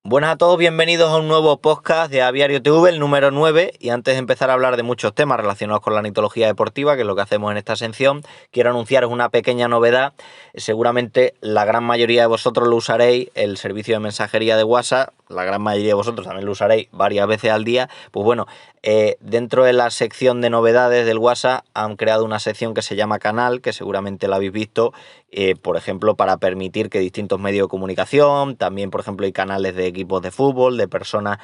Buenas a todos, bienvenidos a un nuevo podcast de Aviario TV, el número 9. Y antes de empezar a hablar de muchos temas relacionados con la ornitología deportiva, que es lo que hacemos en esta sección, quiero anunciaros una pequeña novedad. Seguramente la gran mayoría de vosotros lo usaréis, el servicio de mensajería de WhatsApp. La gran mayoría de vosotros también lo usaréis varias veces al día. Pues bueno, dentro de la sección de novedades del WhatsApp han creado una sección que se llama Canal, que seguramente la habéis visto, por ejemplo, para permitir que distintos medios de comunicación, también por ejemplo hay canales de equipos de fútbol, de personas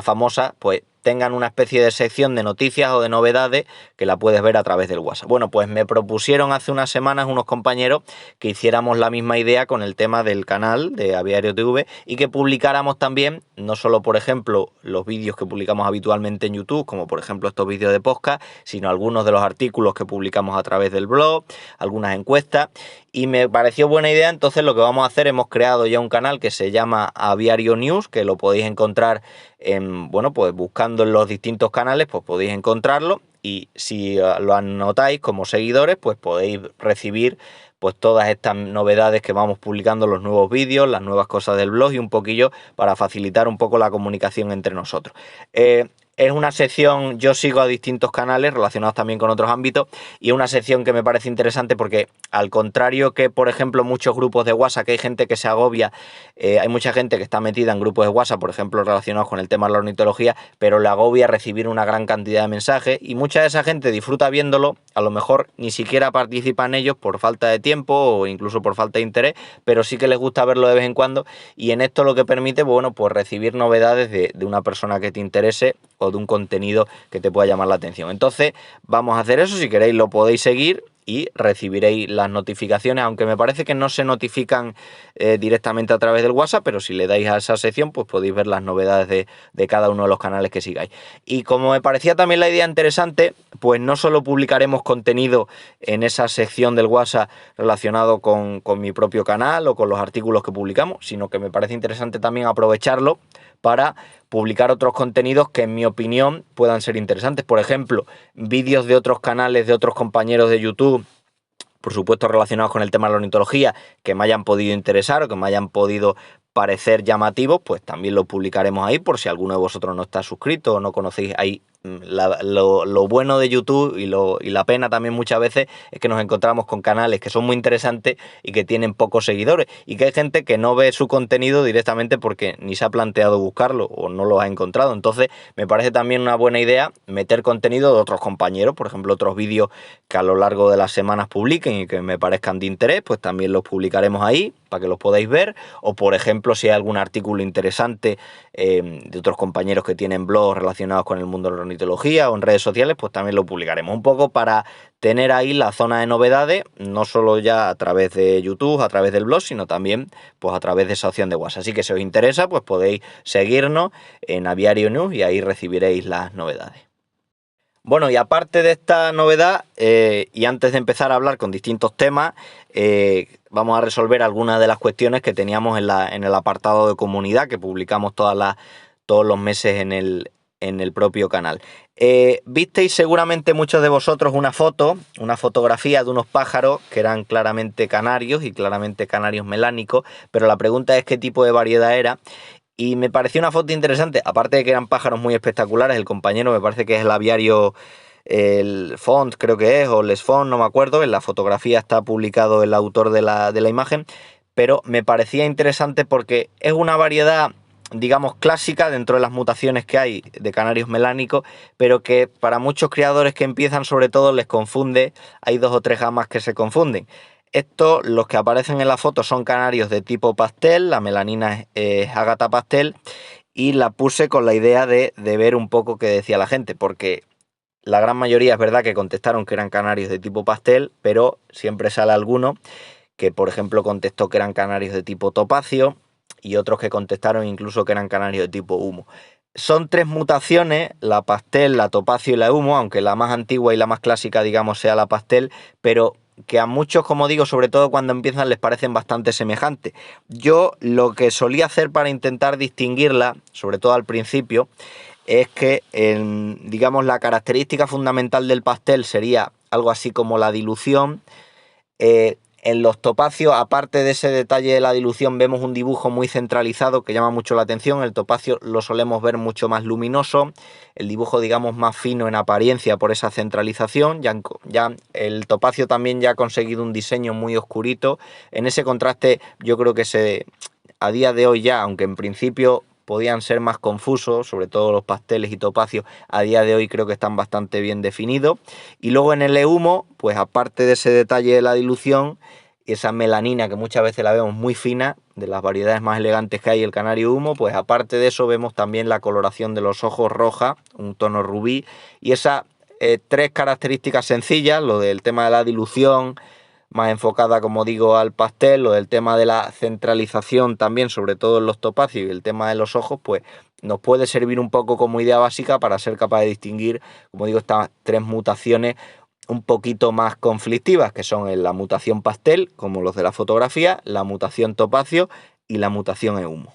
famosas, pues tengan una especie de sección de noticias o de novedades que la puedes ver a través del WhatsApp. Bueno, pues me propusieron hace unas semanas unos compañeros que hiciéramos la misma idea con el tema del canal de Aviario TV y que publicáramos también, no solo por ejemplo los vídeos que publicamos habitualmente en YouTube, como por ejemplo estos vídeos de podcast, sino algunos de los artículos que publicamos a través del blog, algunas encuestas, y me pareció buena idea. Entonces lo que vamos a hacer, hemos creado ya un canal que se llama Aviario News, que lo podéis encontrar en, bueno, pues buscando en los distintos canales, pues podéis encontrarlo, y si lo anotáis como seguidores, pues podéis recibir pues todas estas novedades que vamos publicando, los nuevos vídeos, las nuevas cosas del blog y un poquillo para facilitar un poco la comunicación entre nosotros. Es una sección, yo sigo a distintos canales relacionados también con otros ámbitos, y es una sección que me parece interesante porque, al contrario que por ejemplo muchos grupos de WhatsApp, que hay gente que se agobia, hay mucha gente que está metida en grupos de WhatsApp, por ejemplo relacionados con el tema de la ornitología, pero le agobia recibir una gran cantidad de mensajes, y mucha de esa gente disfruta viéndolo, a lo mejor ni siquiera participa en ellos por falta de tiempo o incluso por falta de interés, pero sí que les gusta verlo de vez en cuando, y en esto lo que permite, bueno, pues recibir novedades de una persona que te interese o de un contenido que te pueda llamar la atención. Entonces vamos a hacer eso. Si queréis lo podéis seguir y recibiréis las notificaciones, aunque me parece que no se notifican directamente a través del WhatsApp, pero si le dais a esa sección pues podéis ver las novedades de cada uno de los canales que sigáis. Y como me parecía también la idea interesante, pues no solo publicaremos contenido en esa sección del WhatsApp relacionado con mi propio canal o con los artículos que publicamos, sino que me parece interesante también aprovecharlo para publicar otros contenidos que en mi opinión puedan ser interesantes. Por ejemplo, vídeos de otros canales, de otros compañeros de YouTube, por supuesto relacionados con el tema de la ornitología, que me hayan podido interesar o que me hayan podido parecer llamativos, pues también lo publicaremos ahí, por si alguno de vosotros no está suscrito o no conocéis ahí. Lo bueno de YouTube y la pena también muchas veces es que nos encontramos con canales que son muy interesantes y que tienen pocos seguidores, y que hay gente que no ve su contenido directamente porque ni se ha planteado buscarlo o no lo ha encontrado. Entonces me parece también una buena idea meter contenido de otros compañeros, por ejemplo otros vídeos que a lo largo de las semanas publiquen y que me parezcan de interés, pues también los publicaremos ahí para que los podáis ver. O por ejemplo, si hay algún artículo interesante de otros compañeros que tienen blogs relacionados con el mundo de la ornitología o en redes sociales, pues también lo publicaremos, un poco para tener ahí la zona de novedades, no solo ya a través de YouTube, a través del blog, sino también pues a través de esa opción de WhatsApp. Así que si os interesa, pues podéis seguirnos en Aviario News y ahí recibiréis las novedades. Bueno, y aparte de esta novedad, y antes de empezar a hablar con distintos temas, vamos a resolver algunas de las cuestiones que teníamos en el apartado de comunidad que publicamos todos los meses en el propio canal. Visteis seguramente muchos de vosotros una fotografía de unos pájaros que eran claramente canarios y claramente canarios melánicos, pero la pregunta es qué tipo de variedad era. Y me pareció una foto interesante, aparte de que eran pájaros muy espectaculares. El compañero, me parece que es el aviario, el Font creo que es, o Les Font, no me acuerdo. En la fotografía está publicado el autor de la imagen, pero me parecía interesante porque es una variedad, digamos, clásica dentro de las mutaciones que hay de canarios melánicos, pero que para muchos criadores que empiezan sobre todo les confunde. Hay 2 o 3 gamas que se confunden. Estos, los que aparecen en la foto, son canarios de tipo pastel, la melanina es ágata pastel, y la puse con la idea de ver un poco qué decía la gente, porque la gran mayoría es verdad que contestaron que eran canarios de tipo pastel, pero siempre sale alguno que, por ejemplo, contestó que eran canarios de tipo topacio, y otros que contestaron incluso que eran canarios de tipo humo. Son 3 mutaciones, la pastel, la topacio y la humo, aunque la más antigua y la más clásica, digamos, sea la pastel, pero que a muchos, como digo, sobre todo cuando empiezan, les parecen bastante semejantes. Yo lo que solía hacer para intentar distinguirla, sobre todo al principio, es que, digamos, la característica fundamental del pastel sería algo así como la dilución. En los topacios, aparte de ese detalle de la dilución, vemos un dibujo muy centralizado que llama mucho la atención. El topacio lo solemos ver mucho más luminoso, el dibujo, digamos, más fino en apariencia por esa centralización. Ya el topacio también ya ha conseguido un diseño muy oscurito. En ese contraste yo creo que a día de hoy ya, aunque en principio podían ser más confusos, sobre todo los pasteles y topacios, a día de hoy creo que están bastante bien definidos. Y luego en el eumo, pues aparte de ese detalle de la dilución y esa melanina que muchas veces la vemos muy fina, de las variedades más elegantes que hay el canario humo, pues aparte de eso vemos también la coloración de los ojos roja, un tono rubí, y esas tres características sencillas, lo del tema de la dilución, más enfocada, como digo, al pastel, o del tema de la centralización también, sobre todo en los topacios, y el tema de los ojos, pues nos puede servir un poco como idea básica para ser capaz de distinguir, como digo, estas tres mutaciones un poquito más conflictivas, que son la mutación pastel, como los de la fotografía, la mutación topacio y la mutación eumo.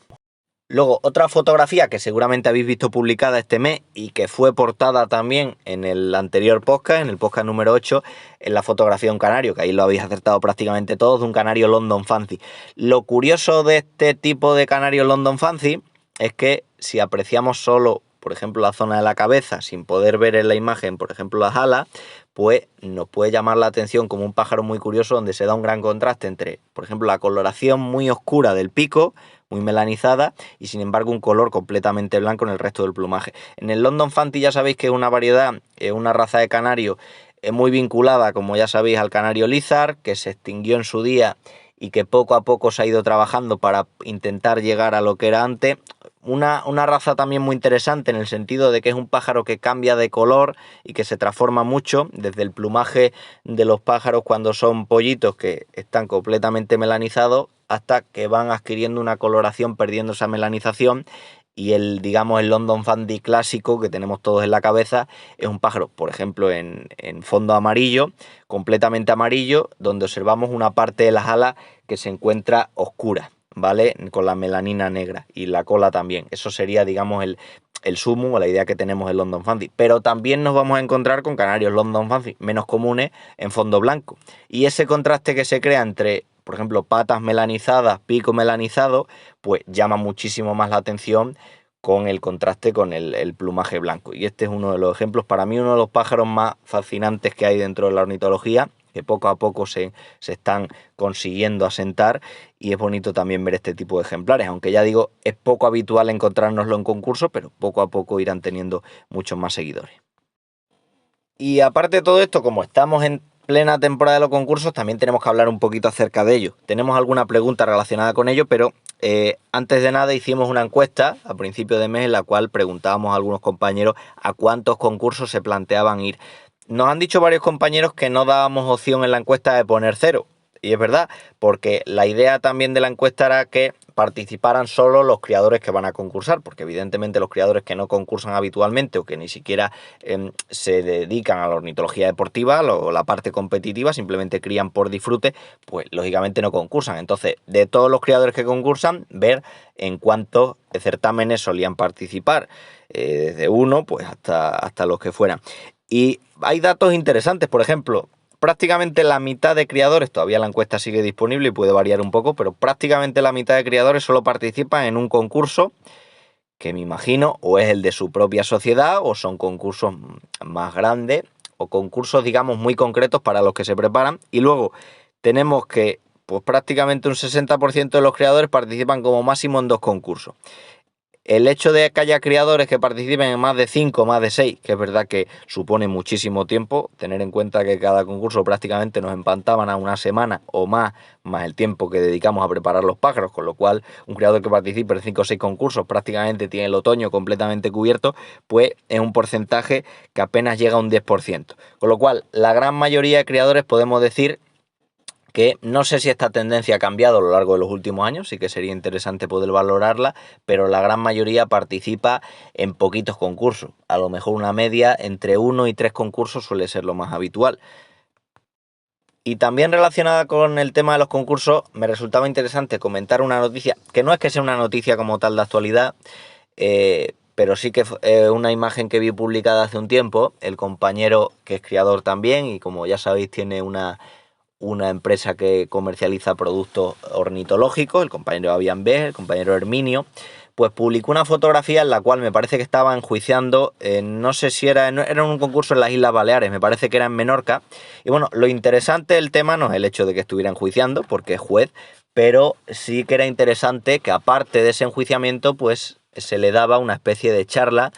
Luego, otra fotografía que seguramente habéis visto publicada este mes y que fue portada también en el anterior podcast, en el podcast número 8, es la fotografía de un canario, que ahí lo habéis acertado prácticamente todos, de un canario London Fancy. Lo curioso de este tipo de canario London Fancy es que si apreciamos solo, por ejemplo, la zona de la cabeza, sin poder ver en la imagen, por ejemplo, las alas, pues nos puede llamar la atención como un pájaro muy curioso donde se da un gran contraste entre, por ejemplo, la coloración muy oscura del pico, muy melanizada, y sin embargo un color completamente blanco en el resto del plumaje. En el London Fancy ya sabéis que es una variedad, una raza de canario muy vinculada, como ya sabéis, al canario lizard, que se extinguió en su día y que poco a poco se ha ido trabajando para intentar llegar a lo que era antes. Una raza también muy interesante en el sentido de que es un pájaro que cambia de color y que se transforma mucho, desde el plumaje de los pájaros cuando son pollitos que están completamente melanizados hasta que van adquiriendo una coloración, perdiendo esa melanización, y digamos, el London Fancy clásico que tenemos todos en la cabeza es un pájaro, por ejemplo, en fondo amarillo, completamente amarillo, donde observamos una parte de las alas que se encuentra oscura, ¿vale? Con la melanina negra, y la cola también. Eso sería, digamos, el sumo o la idea que tenemos del London Fancy. Pero también nos vamos a encontrar con canarios London Fancy menos comunes en fondo blanco. Y ese contraste que se crea entre, por ejemplo, patas melanizadas, pico melanizado, pues llama muchísimo más la atención con el contraste con el plumaje blanco. Y este es uno de los ejemplos, para mí uno de los pájaros más fascinantes que hay dentro de la ornitología, que poco a poco se están consiguiendo asentar, y es bonito también ver este tipo de ejemplares, aunque ya digo, es poco habitual encontrárnoslo en concurso, pero poco a poco irán teniendo muchos más seguidores. Y aparte de todo esto, como estamos en plena temporada de los concursos, también tenemos que hablar un poquito acerca de ello. Tenemos alguna pregunta relacionada con ello, pero antes de nada hicimos una encuesta a principio de mes en la cual preguntábamos a algunos compañeros a cuántos concursos se planteaban ir. Nos han dicho varios compañeros que no dábamos opción en la encuesta de poner 0. Y es verdad, porque la idea también de la encuesta era que participaran solo los criadores que van a concursar, porque evidentemente los criadores que no concursan habitualmente o que ni siquiera se dedican a la ornitología deportiva o la parte competitiva, simplemente crían por disfrute, pues lógicamente no concursan. Entonces, de todos los criadores que concursan, ver en cuántos certámenes solían participar, desde uno pues hasta los que fueran. Y hay datos interesantes, por ejemplo, prácticamente la mitad de criadores, todavía la encuesta sigue disponible y puede variar un poco, pero prácticamente la mitad de criadores solo participan en un concurso que me imagino o es el de su propia sociedad o son concursos más grandes o concursos, digamos, muy concretos para los que se preparan. Y luego tenemos que pues prácticamente un 60% de los criadores participan como máximo en 2 concursos. El hecho de que haya criadores que participen en más de 5, más de 6, que es verdad que supone muchísimo tiempo, tener en cuenta que cada concurso prácticamente nos empantaban a una semana o más el tiempo que dedicamos a preparar los pájaros, con lo cual un criador que participe en 5 o 6 concursos prácticamente tiene el otoño completamente cubierto, pues es un porcentaje que apenas llega a un 10%. Con lo cual, la gran mayoría de criadores podemos decir que no sé si esta tendencia ha cambiado a lo largo de los últimos años, sí que sería interesante poder valorarla, pero la gran mayoría participa en poquitos concursos. A lo mejor una media entre 1 y 3 concursos suele ser lo más habitual. Y también relacionada con el tema de los concursos, me resultaba interesante comentar una noticia, que no es que sea una noticia como tal de actualidad, pero sí que una imagen que vi publicada hace un tiempo. El compañero, que es criador también y como ya sabéis tiene una una empresa que comercializa productos ornitológicos, el compañero Avian B, el compañero Herminio, pues publicó una fotografía en la cual me parece que estaba enjuiciando, no sé si era un concurso en las Islas Baleares, me parece que era en Menorca. Y bueno, lo interesante del tema no es el hecho de que estuviera enjuiciando, porque es juez, pero sí que era interesante que aparte de ese enjuiciamiento, pues se le daba una especie de charla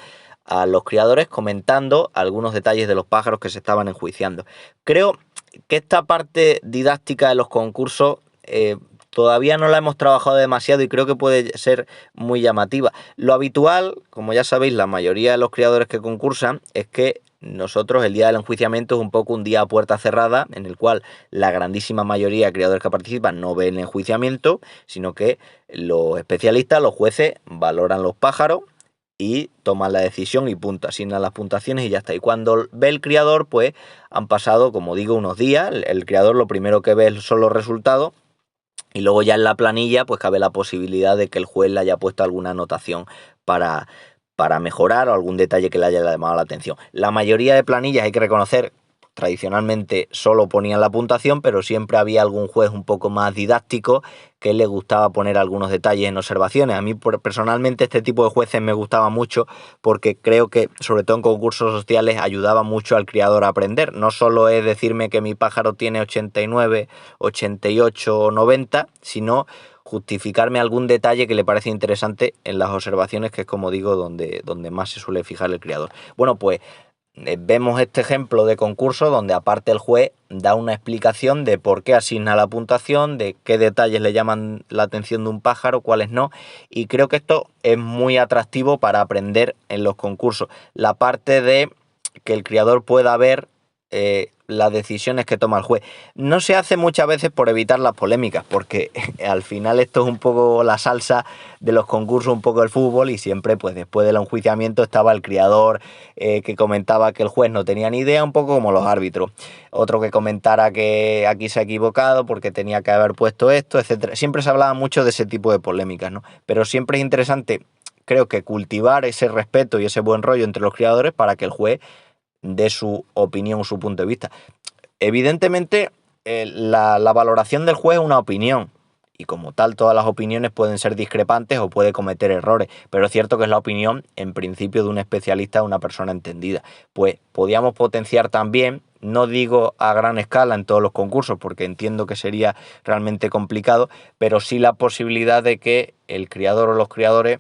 a los criadores comentando algunos detalles de los pájaros que se estaban enjuiciando. Creo que esta parte didáctica de los concursos todavía no la hemos trabajado demasiado y creo que puede ser muy llamativa. Lo habitual, como ya sabéis, la mayoría de los criadores que concursan, es que nosotros el día del enjuiciamiento es un poco un día a puerta cerrada, en el cual la grandísima mayoría de criadores que participan no ven el enjuiciamiento, sino que los especialistas, los jueces, valoran los pájaros y toman la decisión y punto, asignan las puntuaciones y ya está. Y cuando ve el criador, pues han pasado, como digo, unos días. El criador lo primero que ve son los resultados y luego ya en la planilla pues cabe la posibilidad de que el juez le haya puesto alguna anotación para mejorar o algún detalle que le haya llamado la atención. La mayoría de planillas, hay que reconocer, tradicionalmente solo ponían la puntuación, pero siempre había algún juez un poco más didáctico que le gustaba poner algunos detalles en observaciones. A mí personalmente este tipo de jueces me gustaba mucho porque creo que, sobre todo en concursos sociales, ayudaba mucho al criador a aprender. No solo es decirme que mi pájaro tiene 89, 88 o 90, sino justificarme algún detalle que le parece interesante en las observaciones, que es, como digo, donde más se suele fijar el criador. Bueno, pues vemos este ejemplo de concurso donde aparte el juez da una explicación de por qué asigna la puntuación, de qué detalles le llaman la atención de un pájaro, cuáles no, y creo que esto es muy atractivo para aprender en los concursos. La parte de que el criador pueda ver las decisiones que toma el juez. No se hace muchas veces por evitar las polémicas, porque al final esto es un poco la salsa de los concursos, un poco el fútbol, y siempre pues después del enjuiciamiento estaba el criador que comentaba que el juez no tenía ni idea, un poco como los árbitros. Otro que comentara que aquí se ha equivocado porque tenía que haber puesto esto, etcétera. Siempre se hablaba mucho de ese tipo de polémicas, ¿no? Pero siempre es interesante, creo que cultivar ese respeto y ese buen rollo entre los criadores para que el juez de su opinión, su punto de vista. Evidentemente, la valoración del juez es una opinión, y como tal todas las opiniones pueden ser discrepantes o puede cometer errores, pero es cierto que es la opinión, en principio, de un especialista, una persona entendida. Pues podíamos potenciar también, no digo a gran escala en todos los concursos, porque entiendo que sería realmente complicado, pero sí la posibilidad de que el criador o los criadores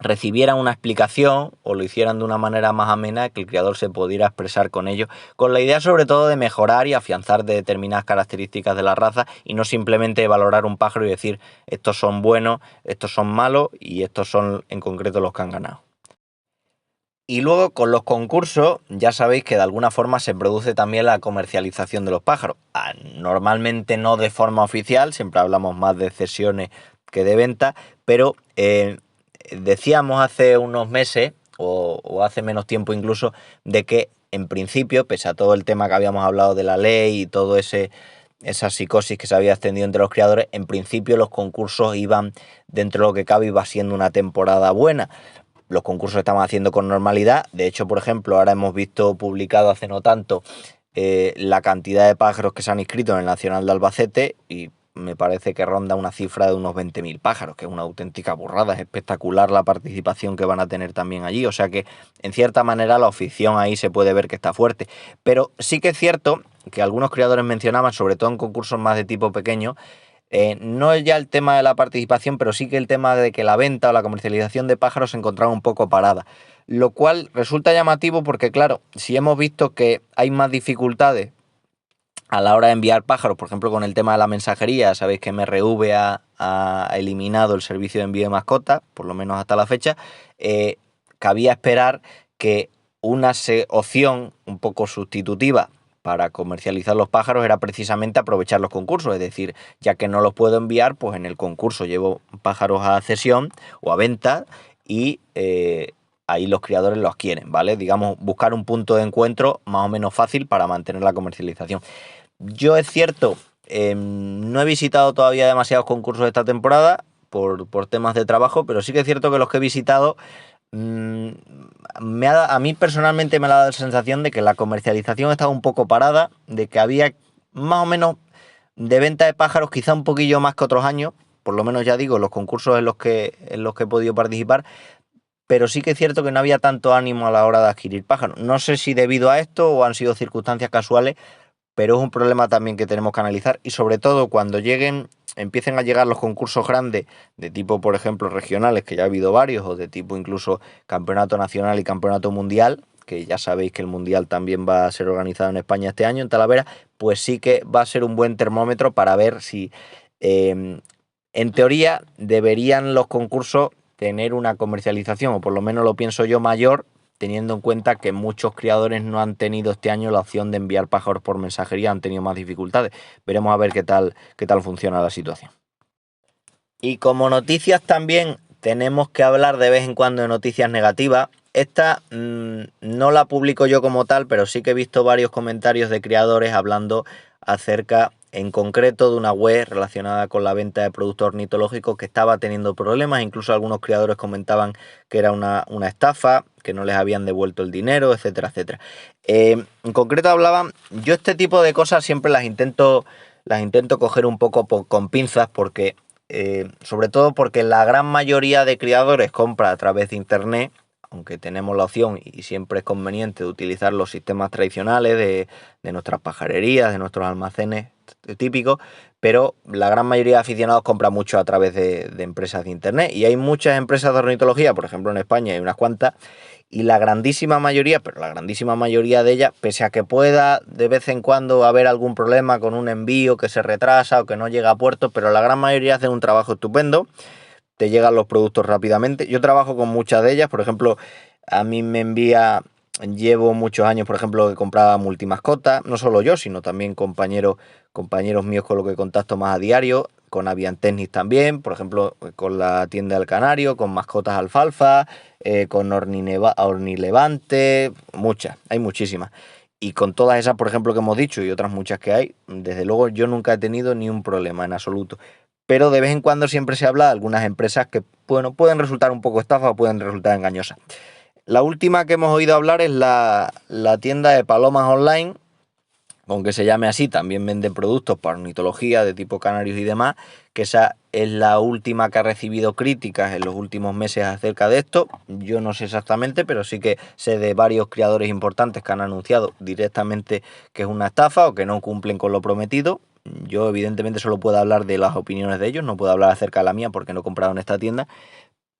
recibieran una explicación o lo hicieran de una manera más amena, que el criador se pudiera expresar con ellos, con la idea sobre todo de mejorar y afianzar determinadas características de la raza y no simplemente valorar un pájaro y decir estos son buenos, estos son malos y estos son en concreto los que han ganado. Y luego con los concursos ya sabéis que de alguna forma se produce también la comercialización de los pájaros. Normalmente no de forma oficial, siempre hablamos más de cesiones que de venta, pero decíamos hace unos meses o hace menos tiempo incluso de que en principio, pese a todo el tema que habíamos hablado de la ley y todo esa psicosis que se había extendido entre los criadores, en principio los concursos iban, dentro de lo que cabe, iba siendo una temporada buena. Los concursos se estaban haciendo con normalidad. De hecho, por ejemplo, ahora hemos visto publicado hace no tanto la cantidad de pájaros que se han inscrito en el Nacional de Albacete y me parece que ronda una cifra de unos 20.000 pájaros, que es una auténtica burrada. Es espectacular la participación que van a tener también allí. O sea que, en cierta manera, la afición ahí se puede ver que está fuerte. Pero sí que es cierto que algunos criadores mencionaban, sobre todo en concursos más de tipo pequeño, no es ya el tema de la participación, pero sí que el tema de que la venta o la comercialización de pájaros se encontraba un poco parada. Lo cual resulta llamativo porque, claro, si hemos visto que hay más dificultades a la hora de enviar pájaros, por ejemplo, con el tema de la mensajería, sabéis que MRV ha eliminado el servicio de envío de mascotas, por lo menos hasta la fecha, cabía esperar que una opción un poco sustitutiva para comercializar los pájaros era precisamente aprovechar los concursos, es decir, ya que no los puedo enviar, pues en el concurso llevo pájaros a cesión o a venta y ahí los criadores los quieren, ¿vale? Digamos, buscar un punto de encuentro más o menos fácil para mantener la comercialización. Yo, es cierto, no he visitado todavía demasiados concursos esta temporada por temas de trabajo, pero sí que es cierto que los que he visitado a mí personalmente me ha dado la sensación de que la comercialización estaba un poco parada, de que había más o menos de venta de pájaros, quizá un poquillo más que otros años, por lo menos ya digo, los concursos en los que he podido participar, pero sí que es cierto que no había tanto ánimo a la hora de adquirir pájaros. No sé si debido a esto o han sido circunstancias casuales, pero es un problema también que tenemos que analizar, y sobre todo cuando empiecen a llegar los concursos grandes de tipo, por ejemplo, regionales, que ya ha habido varios, o de tipo incluso campeonato nacional y campeonato mundial, que ya sabéis que el mundial también va a ser organizado en España este año, en Talavera, pues sí que va a ser un buen termómetro para ver si, en teoría, deberían los concursos tener una comercialización, o por lo menos lo pienso yo, mayor, teniendo en cuenta que muchos criadores no han tenido este año la opción de enviar pájaros por mensajería, han tenido más dificultades. Veremos a ver qué tal funciona la situación. Y como noticias también tenemos que hablar de vez en cuando de noticias negativas. Esta no la publico yo como tal, pero sí que he visto varios comentarios de criadores hablando acerca, en concreto, de una web relacionada con la venta de productos ornitológicos que estaba teniendo problemas. Incluso algunos criadores comentaban que era una estafa, que no les habían devuelto el dinero, etcétera, etcétera. En concreto hablaban, yo este tipo de cosas siempre las intento coger un poco con pinzas, porque sobre todo porque la gran mayoría de criadores compra a través de internet, aunque tenemos la opción y siempre es conveniente de utilizar los sistemas tradicionales de nuestras pajarerías, de nuestros almacenes típicos, pero la gran mayoría de aficionados compra mucho a través de empresas de internet, y hay muchas empresas de ornitología, por ejemplo en España hay unas cuantas, y la grandísima mayoría de ellas, pese a que pueda de vez en cuando haber algún problema con un envío que se retrasa o que no llega a puerto, pero la gran mayoría hacen un trabajo estupendo, te llegan los productos rápidamente. Yo trabajo con muchas de ellas, por ejemplo, a mí llevo muchos años, por ejemplo, que compraba multimascotas, no solo yo, sino también compañeros míos con los que contacto más a diario, con Aviantechnics también, por ejemplo, con la tienda del Canario, con mascotas alfalfa, con Ornilevante, hay muchísimas. Y con todas esas, por ejemplo, que hemos dicho, y otras muchas que hay, desde luego yo nunca he tenido ni un problema en absoluto. Pero de vez en cuando siempre se habla de algunas empresas que, bueno, pueden resultar un poco estafas o pueden resultar engañosas. La última que hemos oído hablar es la tienda de Palomas Online, aunque se llame así, también vende productos para ornitología de tipo canarios y demás, que esa es la última que ha recibido críticas en los últimos meses acerca de esto. Yo no sé exactamente, pero sí que sé de varios criadores importantes que han anunciado directamente que es una estafa o que no cumplen con lo prometido. Yo evidentemente solo puedo hablar de las opiniones de ellos, no puedo hablar acerca de la mía porque no he comprado en esta tienda.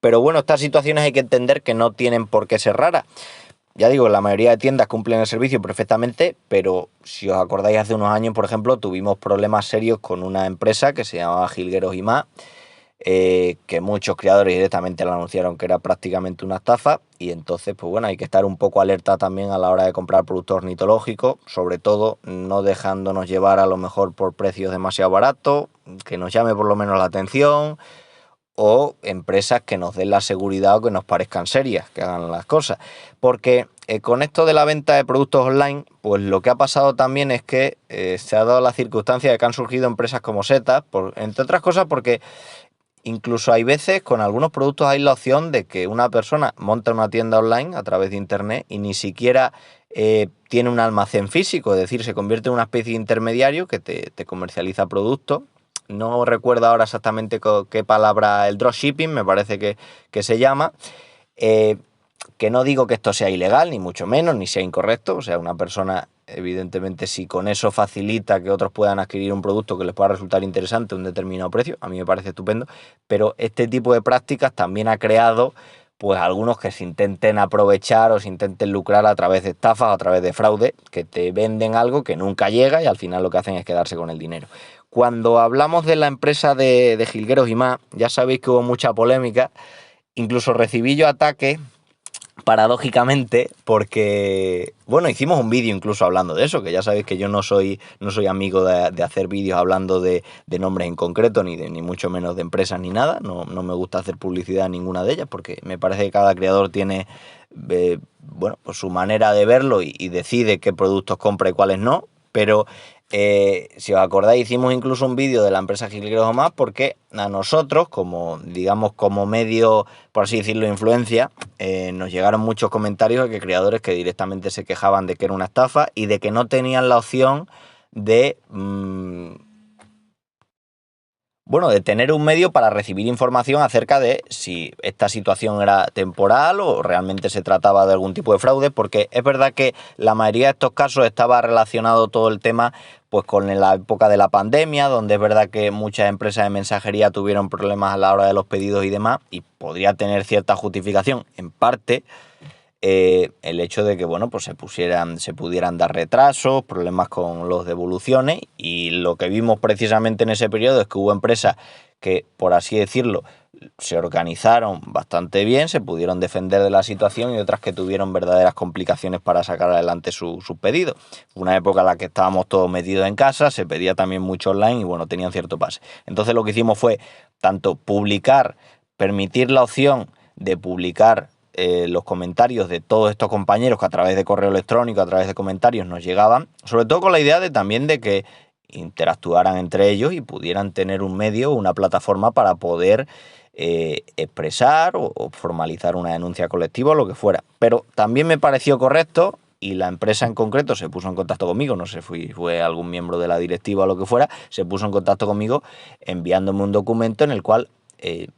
Pero bueno, estas situaciones hay que entender que no tienen por qué ser raras. Ya digo, la mayoría de tiendas cumplen el servicio perfectamente, pero si os acordáis, hace unos años, por ejemplo, tuvimos problemas serios con una empresa que se llamaba Jilgueros y más, que muchos criadores directamente le anunciaron que era prácticamente una estafa, y entonces, pues bueno, hay que estar un poco alerta también a la hora de comprar productos ornitológicos, sobre todo no dejándonos llevar a lo mejor por precios demasiado baratos, que nos llame por lo menos la atención, o empresas que nos den la seguridad o que nos parezcan serias, que hagan las cosas. Porque con esto de la venta de productos online, pues lo que ha pasado también es que se ha dado la circunstancia de que han surgido empresas como Setas, entre otras cosas porque incluso hay veces con algunos productos hay la opción de que una persona monta una tienda online a través de internet y ni siquiera tiene un almacén físico, es decir, se convierte en una especie de intermediario que te comercializa productos. No recuerdo ahora exactamente qué palabra, el dropshipping me parece que se llama, que no digo que esto sea ilegal, ni mucho menos, ni sea incorrecto. O sea, una persona, evidentemente, si con eso facilita que otros puedan adquirir un producto que les pueda resultar interesante a un determinado precio, a mí me parece estupendo, pero este tipo de prácticas también ha creado pues algunos que se intenten aprovechar o se intenten lucrar a través de estafas o a través de fraude, que te venden algo que nunca llega y al final lo que hacen es quedarse con el dinero. Cuando hablamos de la empresa de Jilgueros y más, ya sabéis que hubo mucha polémica, incluso recibí yo ataques, paradójicamente, porque, bueno, hicimos un vídeo incluso hablando de eso, que ya sabéis que yo no soy amigo de hacer vídeos hablando de nombres en concreto, ni mucho menos de empresas ni nada, no me gusta hacer publicidad en ninguna de ellas, porque me parece que cada creador tiene, bueno, pues su manera de verlo y decide qué productos compra y cuáles no, pero si os acordáis, hicimos incluso un vídeo de la empresa Jilgueros o más, porque a nosotros, como digamos como medio, por así decirlo, influencia, nos llegaron muchos comentarios de que creadores que directamente se quejaban de que era una estafa y de que no tenían la opción de de tener un medio para recibir información acerca de si esta situación era temporal o realmente se trataba de algún tipo de fraude, porque es verdad que la mayoría de estos casos estaba relacionado todo el tema pues con la época de la pandemia, donde es verdad que muchas empresas de mensajería tuvieron problemas a la hora de los pedidos y demás, y podría tener cierta justificación, en parte, el hecho de que pues se pudieran dar retrasos, problemas con los devoluciones, y lo que vimos precisamente en ese periodo es que hubo empresas que, por así decirlo, se organizaron bastante bien, se pudieron defender de la situación, y otras que tuvieron verdaderas complicaciones para sacar adelante sus pedidos. Fue una época en la que estábamos todos metidos en casa, se pedía también mucho online y tenían cierto pase. Entonces lo que hicimos fue tanto permitir la opción de publicar los comentarios de todos estos compañeros que a través de correo electrónico, a través de comentarios nos llegaban, sobre todo con la idea también de que interactuaran entre ellos y pudieran tener un medio, una plataforma para poder expresar o formalizar una denuncia colectiva o lo que fuera. Pero también me pareció correcto, y la empresa en concreto se puso en contacto conmigo, no sé si fue algún miembro de la directiva o lo que fuera, se puso en contacto conmigo enviándome un documento en el cual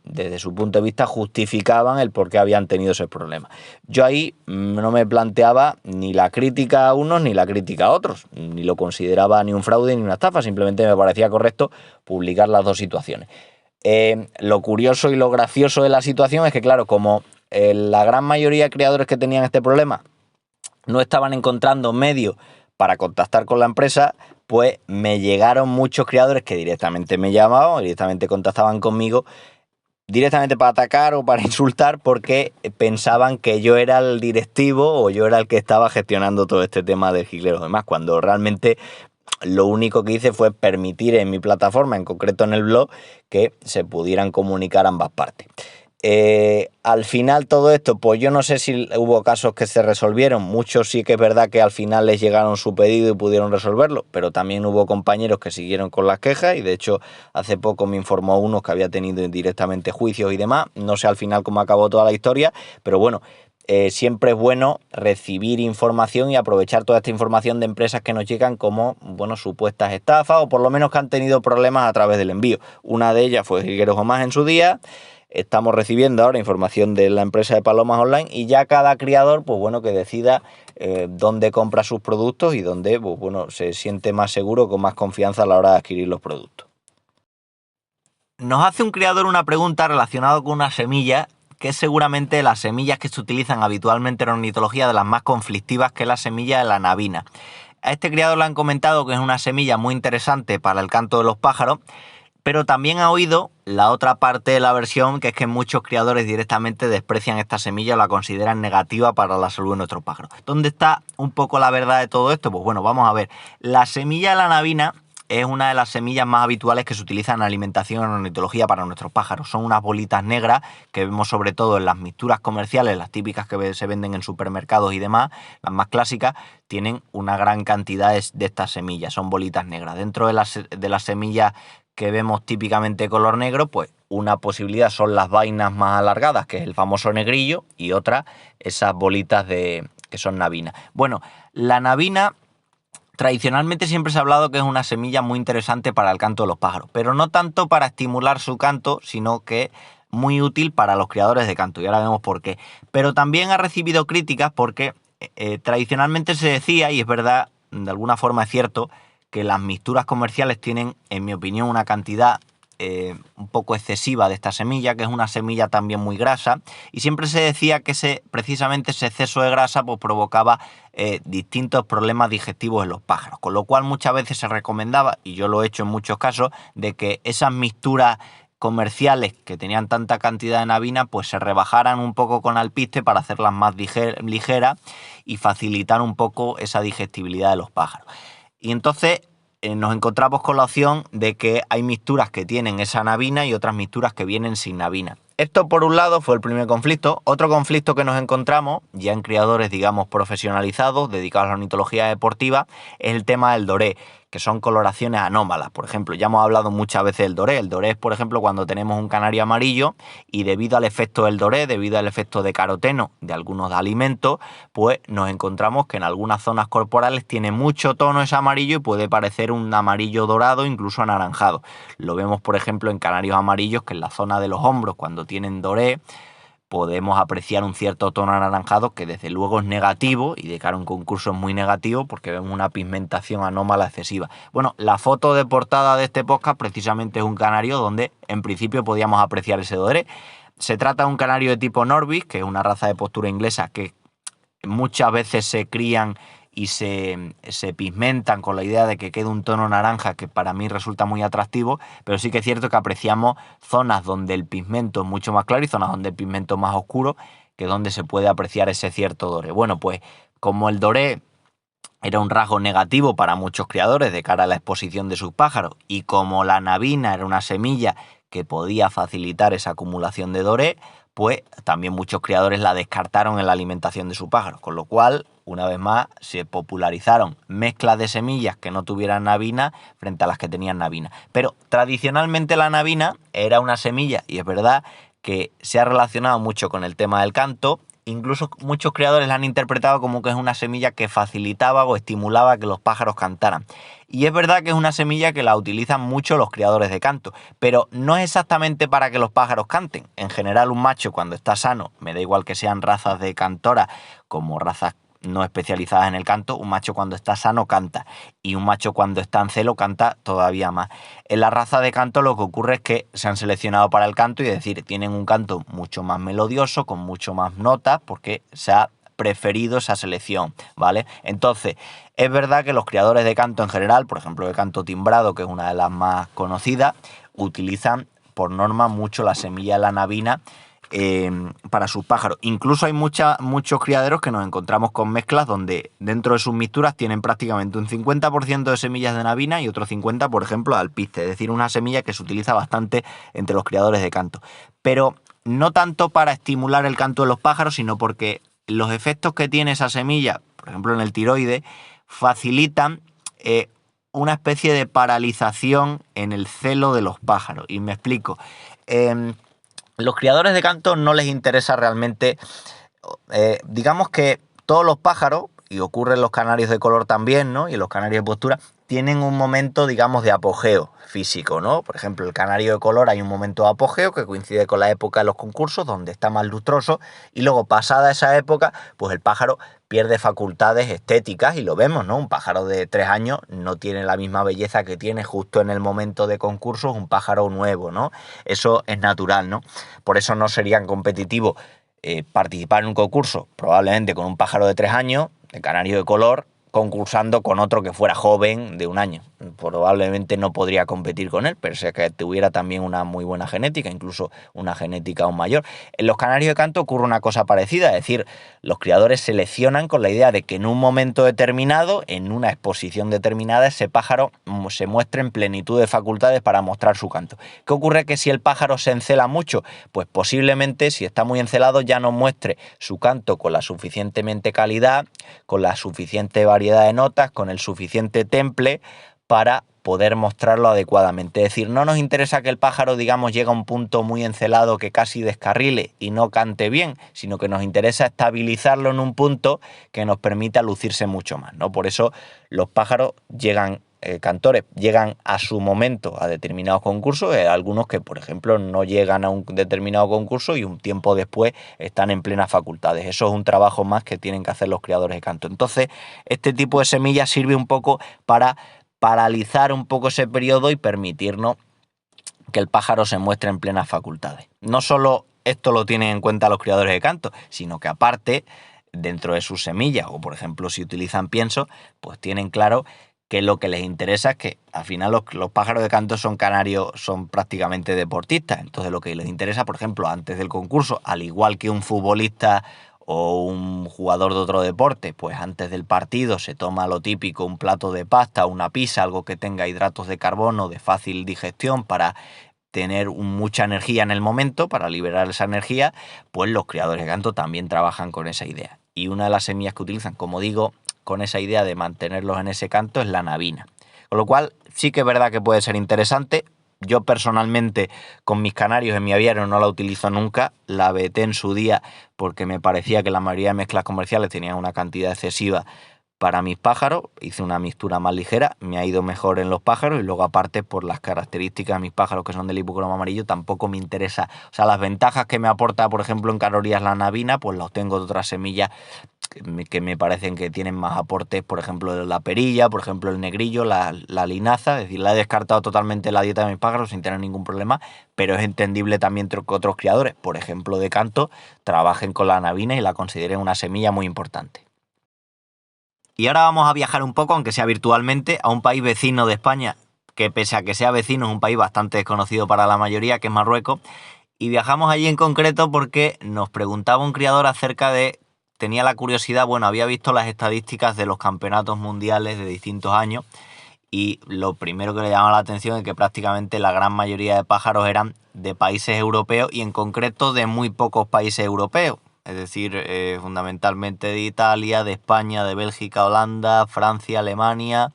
desde su punto de vista justificaban el por qué habían tenido ese problema. Yo ahí no me planteaba ni la crítica a unos ni la crítica a otros, ni lo consideraba ni un fraude ni una estafa, simplemente me parecía correcto publicar las dos situaciones. Lo curioso y lo gracioso de la situación es que, claro, como la gran mayoría de creadores que tenían este problema no estaban encontrando medios para contactar con la empresa, pues me llegaron muchos creadores que directamente me llamaban, directamente contactaban conmigo, directamente para atacar o para insultar, porque pensaban que yo era el directivo o yo era el que estaba gestionando todo este tema del Gigler y demás, cuando realmente lo único que hice fue permitir en mi plataforma, en concreto en el blog, que se pudieran comunicar ambas partes. Al final todo esto, pues yo no sé si hubo casos que se resolvieron, muchos sí que es verdad que al final les llegaron su pedido y pudieron resolverlo, pero también hubo compañeros que siguieron con las quejas, y de hecho hace poco me informó uno que había tenido directamente juicios y demás. No sé al final cómo acabó toda la historia, pero siempre es bueno recibir información y aprovechar toda esta información de empresas que nos llegan como supuestas estafas, o por lo menos que han tenido problemas a través del envío. Una de ellas fue Jilgueros Gomás en su día. Estamos recibiendo ahora información de la empresa de Palomas Online, y ya cada criador que decida dónde compra sus productos y dónde se siente más seguro, con más confianza a la hora de adquirir los productos. Nos hace un criador una pregunta relacionada con una semilla, que es seguramente las semillas que se utilizan habitualmente en ornitología de las más conflictivas, que es la semilla de la navina. A este criador le han comentado que es una semilla muy interesante para el canto de los pájaros, pero también ha oído la otra parte de la versión, que es que muchos criadores directamente desprecian esta semilla o la consideran negativa para la salud de nuestros pájaros. ¿Dónde está un poco la verdad de todo esto? Pues vamos a ver. La semilla de la navina es una de las semillas más habituales que se utilizan en alimentación en ornitología para nuestros pájaros. Son unas bolitas negras que vemos sobre todo en las mixturas comerciales, las típicas que se venden en supermercados y demás, las más clásicas, tienen una gran cantidad de estas semillas, son bolitas negras. Dentro de las semillas que vemos típicamente de color negro, pues una posibilidad son las vainas más alargadas, que es el famoso negrillo, y otra, esas bolitas que son navinas. La navina tradicionalmente siempre se ha hablado que es una semilla muy interesante para el canto de los pájaros, pero no tanto para estimular su canto, sino que muy útil para los criadores de canto, y ahora vemos por qué. Pero también ha recibido críticas porque tradicionalmente se decía, y es verdad, de alguna forma es cierto, que las mixturas comerciales tienen, en mi opinión, una cantidad un poco excesiva de esta semilla, que es una semilla también muy grasa, y siempre se decía que precisamente ese exceso de grasa pues provocaba distintos problemas digestivos en los pájaros, con lo cual muchas veces se recomendaba, y yo lo he hecho en muchos casos, de que esas mixturas comerciales que tenían tanta cantidad de navina pues se rebajaran un poco con alpiste para hacerlas más ligeras y facilitar un poco esa digestibilidad de los pájaros. Y entonces nos encontramos con la opción de que hay mixturas que tienen esa navina y otras mixturas que vienen sin navina. Esto, por un lado, fue el primer conflicto. Otro conflicto que nos encontramos, ya en criadores, digamos, profesionalizados, dedicados a la ornitología deportiva, es el tema del doré, que son coloraciones anómalas. Por ejemplo, ya hemos hablado muchas veces del doré. El doré es, por ejemplo, cuando tenemos un canario amarillo y debido al efecto del doré, debido al efecto de caroteno de algunos alimentos, pues nos encontramos que en algunas zonas corporales tiene mucho tono ese amarillo y puede parecer un amarillo dorado, incluso anaranjado. Lo vemos, por ejemplo, en canarios amarillos que en la zona de los hombros, cuando tienen doré, podemos apreciar un cierto tono anaranjado que desde luego es negativo y de cara a un concurso es muy negativo porque vemos una pigmentación anómala excesiva. Bueno, la foto de portada de este podcast precisamente es un canario donde en principio podíamos apreciar ese doré. Se trata de un canario de tipo Norbis, que es una raza de postura inglesa que muchas veces se crían y se pigmentan con la idea de que quede un tono naranja que para mí resulta muy atractivo, pero sí que es cierto que apreciamos zonas donde el pigmento es mucho más claro y zonas donde el pigmento es más oscuro, que es donde se puede apreciar ese cierto doré. Bueno, pues como el doré era un rasgo negativo para muchos criadores de cara a la exposición de sus pájaros y como la nabina era una semilla que podía facilitar esa acumulación de doré, pues también muchos criadores la descartaron en la alimentación de sus pájaros, con lo cual, una vez más, se popularizaron mezclas de semillas que no tuvieran nabina frente a las que tenían nabina. Pero tradicionalmente la nabina era una semilla, y es verdad que se ha relacionado mucho con el tema del canto. Incluso muchos creadores la han interpretado como que es una semilla que facilitaba o estimulaba que los pájaros cantaran. Y es verdad que es una semilla que la utilizan mucho los criadores de canto, pero no es exactamente para que los pájaros canten. En general, un macho cuando está sano, me da igual que sean razas de cantora como razas no especializadas en el canto, un macho cuando está sano canta y un macho cuando está en celo canta todavía más. En la raza de canto lo que ocurre es que se han seleccionado para el canto y es decir, tienen un canto mucho más melodioso, con mucho más notas, porque se ha preferido esa selección, ¿vale? Entonces, es verdad que los criadores de canto en general, por ejemplo el canto timbrado, que es una de las más conocidas, utilizan por norma mucho la semilla de la nabina para sus pájaros. Incluso hay muchos criaderos que nos encontramos con mezclas donde dentro de sus mixturas tienen prácticamente un 50% de semillas de nabina y otro 50%, por ejemplo, de alpiste, es decir, una semilla que se utiliza bastante entre los criadores de canto. Pero no tanto para estimular el canto de los pájaros, sino porque los efectos que tiene esa semilla, por ejemplo en el tiroides, facilitan una especie de paralización en el celo de los pájaros. Y me explico. Los criadores de canto no les interesa realmente, digamos que todos los pájaros, y ocurre en los canarios de color también, ¿no? Y en los canarios de postura, tienen un momento, digamos, de apogeo físico, ¿no? Por ejemplo, el canario de color hay un momento de apogeo que coincide con la época de los concursos, donde está más lustroso, y luego pasada esa época, pues el pájaro pierde facultades estéticas y lo vemos, ¿no? Un pájaro de 3 años no tiene la misma belleza que tiene justo en el momento de concursos un pájaro nuevo, ¿no? Eso es natural, ¿no? Por eso no serían competitivos participar en un concurso, probablemente con un pájaro de 3 años, de canario de color, concursando con otro que fuera joven de 1 año. Probablemente no podría competir con él, pero si que tuviera también una muy buena genética, incluso una genética aún mayor. En los canarios de canto ocurre una cosa parecida, es decir, los criadores seleccionan con la idea de que en un momento determinado, en una exposición determinada, ese pájaro se muestre en plenitud de facultades para mostrar su canto. ¿Qué ocurre? Que si el pájaro se encela mucho, pues posiblemente, si está muy encelado, ya no muestre su canto con la suficientemente calidad, con la suficiente variedad de notas, con el suficiente temple para poder mostrarlo adecuadamente. Es decir, no nos interesa que el pájaro, digamos, llegue a un punto muy encelado que casi descarrile y no cante bien, sino que nos interesa estabilizarlo en un punto que nos permita lucirse mucho más, ¿no? Por eso los pájaros cantores llegan a su momento a determinados concursos, algunos que, por ejemplo, no llegan a un determinado concurso y un tiempo después están en plenas facultades. Eso es un trabajo más que tienen que hacer los criadores de canto. Entonces, este tipo de semillas sirve un poco para paralizar un poco ese periodo y permitirnos que el pájaro se muestre en plenas facultades. No solo esto lo tienen en cuenta los criadores de canto, sino que aparte, dentro de sus semillas, o por ejemplo si utilizan pienso, pues tienen claro que lo que les interesa es que al final los pájaros de canto son canarios, son prácticamente deportistas. Entonces lo que les interesa, por ejemplo, antes del concurso, al igual que un futbolista o un jugador de otro deporte, pues antes del partido se toma lo típico, un plato de pasta, una pizza, algo que tenga hidratos de carbono de fácil digestión para tener mucha energía en el momento, para liberar esa energía, pues los criadores de canto también trabajan con esa idea. Y una de las semillas que utilizan, como digo, con esa idea de mantenerlos en ese canto es la nabina. Con lo cual sí que es verdad que puede ser interesante. Yo personalmente con mis canarios en mi aviario no la utilizo nunca, la veté en su día porque me parecía que la mayoría de mezclas comerciales tenían una cantidad excesiva para mis pájaros, hice una mixtura más ligera, me ha ido mejor en los pájaros y luego aparte por las características de mis pájaros que son del hipocromo amarillo tampoco me interesa, o sea, las ventajas que me aporta por ejemplo en calorías la navina pues las tengo de otras semillas que me parecen que tienen más aportes, por ejemplo la perilla, por ejemplo el negrillo, la linaza, es decir, la he descartado totalmente la dieta de mis pájaros sin tener ningún problema, pero es entendible también que otros criadores, por ejemplo de canto, trabajen con la navina y la consideren una semilla muy importante. Y ahora vamos a viajar un poco, aunque sea virtualmente, a un país vecino de España, que pese a que sea vecino es un país bastante desconocido para la mayoría, que es Marruecos. Y viajamos allí en concreto porque nos preguntaba un criador acerca de... Tenía la curiosidad, bueno, había visto las estadísticas de los campeonatos mundiales de distintos años y lo primero que le llamaba la atención es que prácticamente la gran mayoría de pájaros eran de países europeos y en concreto de muy pocos países europeos. Es decir, fundamentalmente de Italia, de España, de Bélgica, Holanda, Francia, Alemania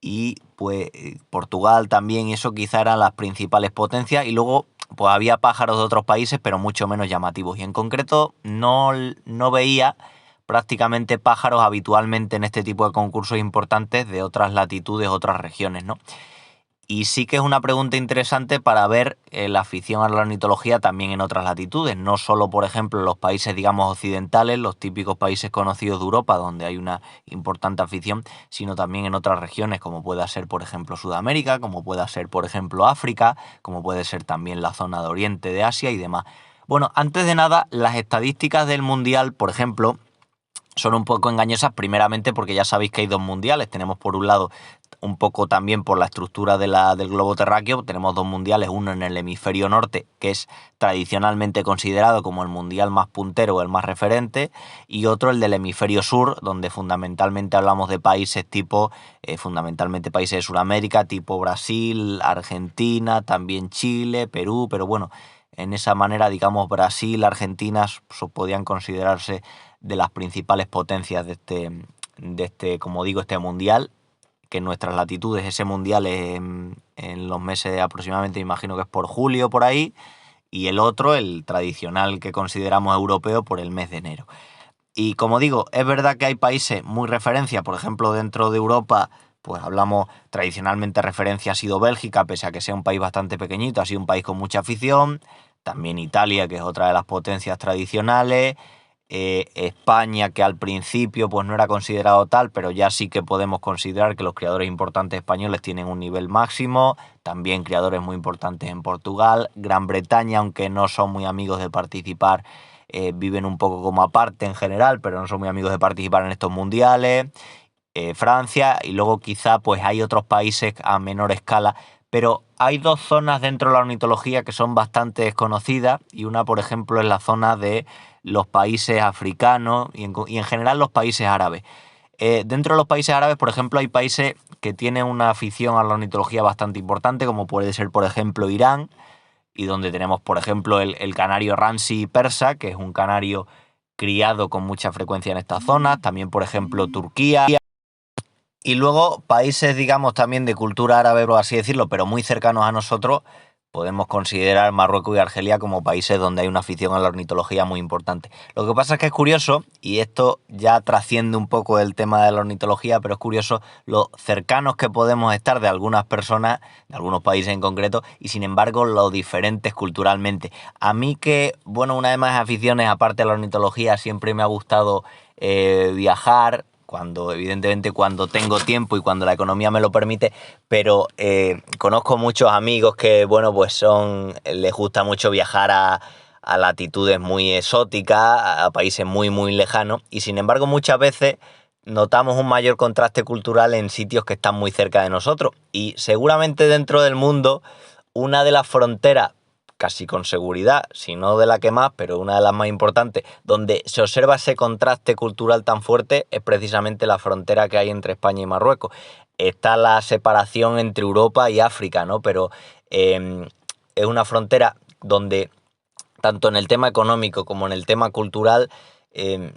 y pues Portugal también, y eso quizá eran las principales potencias y luego pues había pájaros de otros países pero mucho menos llamativos y en concreto no veía prácticamente pájaros habitualmente en este tipo de concursos importantes de otras latitudes, otras regiones, ¿no? Y sí que es una pregunta interesante para ver la afición a la ornitología también en otras latitudes, no solo, por ejemplo, en los países, digamos, occidentales, los típicos países conocidos de Europa, donde hay una importante afición, sino también en otras regiones, como pueda ser, por ejemplo, Sudamérica, como pueda ser, por ejemplo, África, como puede ser también la zona de Oriente de Asia y demás. Bueno, antes de nada, las estadísticas del Mundial, por ejemplo, son un poco engañosas, primeramente porque ya sabéis que hay dos mundiales. Tenemos por un lado, un poco también por la estructura del globo terráqueo, tenemos dos mundiales, uno en el hemisferio norte, que es tradicionalmente considerado como el mundial más puntero o el más referente, y otro el del hemisferio sur, donde fundamentalmente hablamos de países tipo, fundamentalmente países de Sudamérica, tipo Brasil, Argentina, también Chile, Perú, pero bueno, en esa manera, digamos, Brasil, Argentina podían considerarse de las principales potencias de este, como digo, este mundial, que en nuestras latitudes ese mundial es en los meses aproximadamente, me imagino que es por julio, por ahí, y el otro, el tradicional que consideramos europeo, por el mes de enero. Y como digo, es verdad que hay países muy referencia, por ejemplo, dentro de Europa, pues hablamos tradicionalmente referencia ha sido Bélgica, pese a que sea un país bastante pequeñito, ha sido un país con mucha afición, también Italia, que es otra de las potencias tradicionales, España, que al principio pues no era considerado tal, pero ya sí que podemos considerar que los criadores importantes españoles tienen un nivel máximo, también criadores muy importantes en Portugal, Gran Bretaña, aunque no son muy amigos de participar, viven un poco como aparte en general, pero no son muy amigos de participar en estos mundiales, Francia, y luego quizá pues hay otros países a menor escala, pero hay dos zonas dentro de la ornitología que son bastante desconocidas y una, por ejemplo, es la zona de los países africanos y en general los países árabes. Dentro de los países árabes, por ejemplo, hay países que tienen una afición a la ornitología bastante importante, como puede ser, por ejemplo, Irán, y donde tenemos, por ejemplo, el canario Ramsay persa, que es un canario criado con mucha frecuencia en estas zonas. También, por ejemplo, Turquía. Y luego países, digamos, también de cultura árabe, por así decirlo, pero muy cercanos a nosotros, podemos considerar Marruecos y Argelia como países donde hay una afición a la ornitología muy importante. Lo que pasa es que es curioso, y esto ya trasciende un poco el tema de la ornitología, pero es curioso lo cercanos que podemos estar de algunas personas, de algunos países en concreto, y sin embargo lo diferentes culturalmente. A mí que, bueno, una de mis aficiones, aparte de la ornitología, siempre me ha gustado viajar, evidentemente cuando tengo tiempo y cuando la economía me lo permite, pero conozco muchos amigos que, bueno, pues les gusta mucho viajar a latitudes muy exóticas, a países muy, muy lejanos, y sin embargo muchas veces notamos un mayor contraste cultural en sitios que están muy cerca de nosotros, y seguramente dentro del mundo una de las fronteras, casi con seguridad, si no de la que más, pero una de las más importantes, donde se observa ese contraste cultural tan fuerte, es precisamente la frontera que hay entre España y Marruecos. Está la separación entre Europa y África, ¿no? Pero es una frontera donde, tanto en el tema económico como en el tema cultural,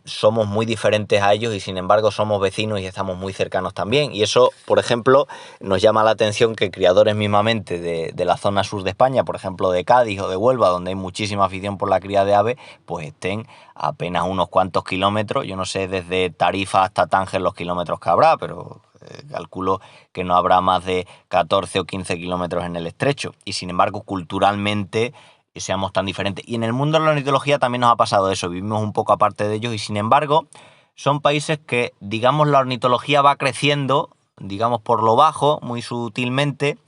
somos muy diferentes a ellos y sin embargo somos vecinos y estamos muy cercanos también. Y eso, por ejemplo, nos llama la atención que criadores mismamente de la zona sur de España, por ejemplo de Cádiz o de Huelva, donde hay muchísima afición por la cría de aves, pues estén a apenas unos cuantos kilómetros. Yo no sé desde Tarifa hasta Tánger los kilómetros que habrá, pero calculo que no habrá más de 14 o 15 kilómetros en el estrecho. Y sin embargo, culturalmente seamos tan diferentes. Y en el mundo de la ornitología también nos ha pasado eso, vivimos un poco aparte de ellos y sin embargo son países que, digamos, la ornitología va creciendo, digamos, por lo bajo, muy sutilmente,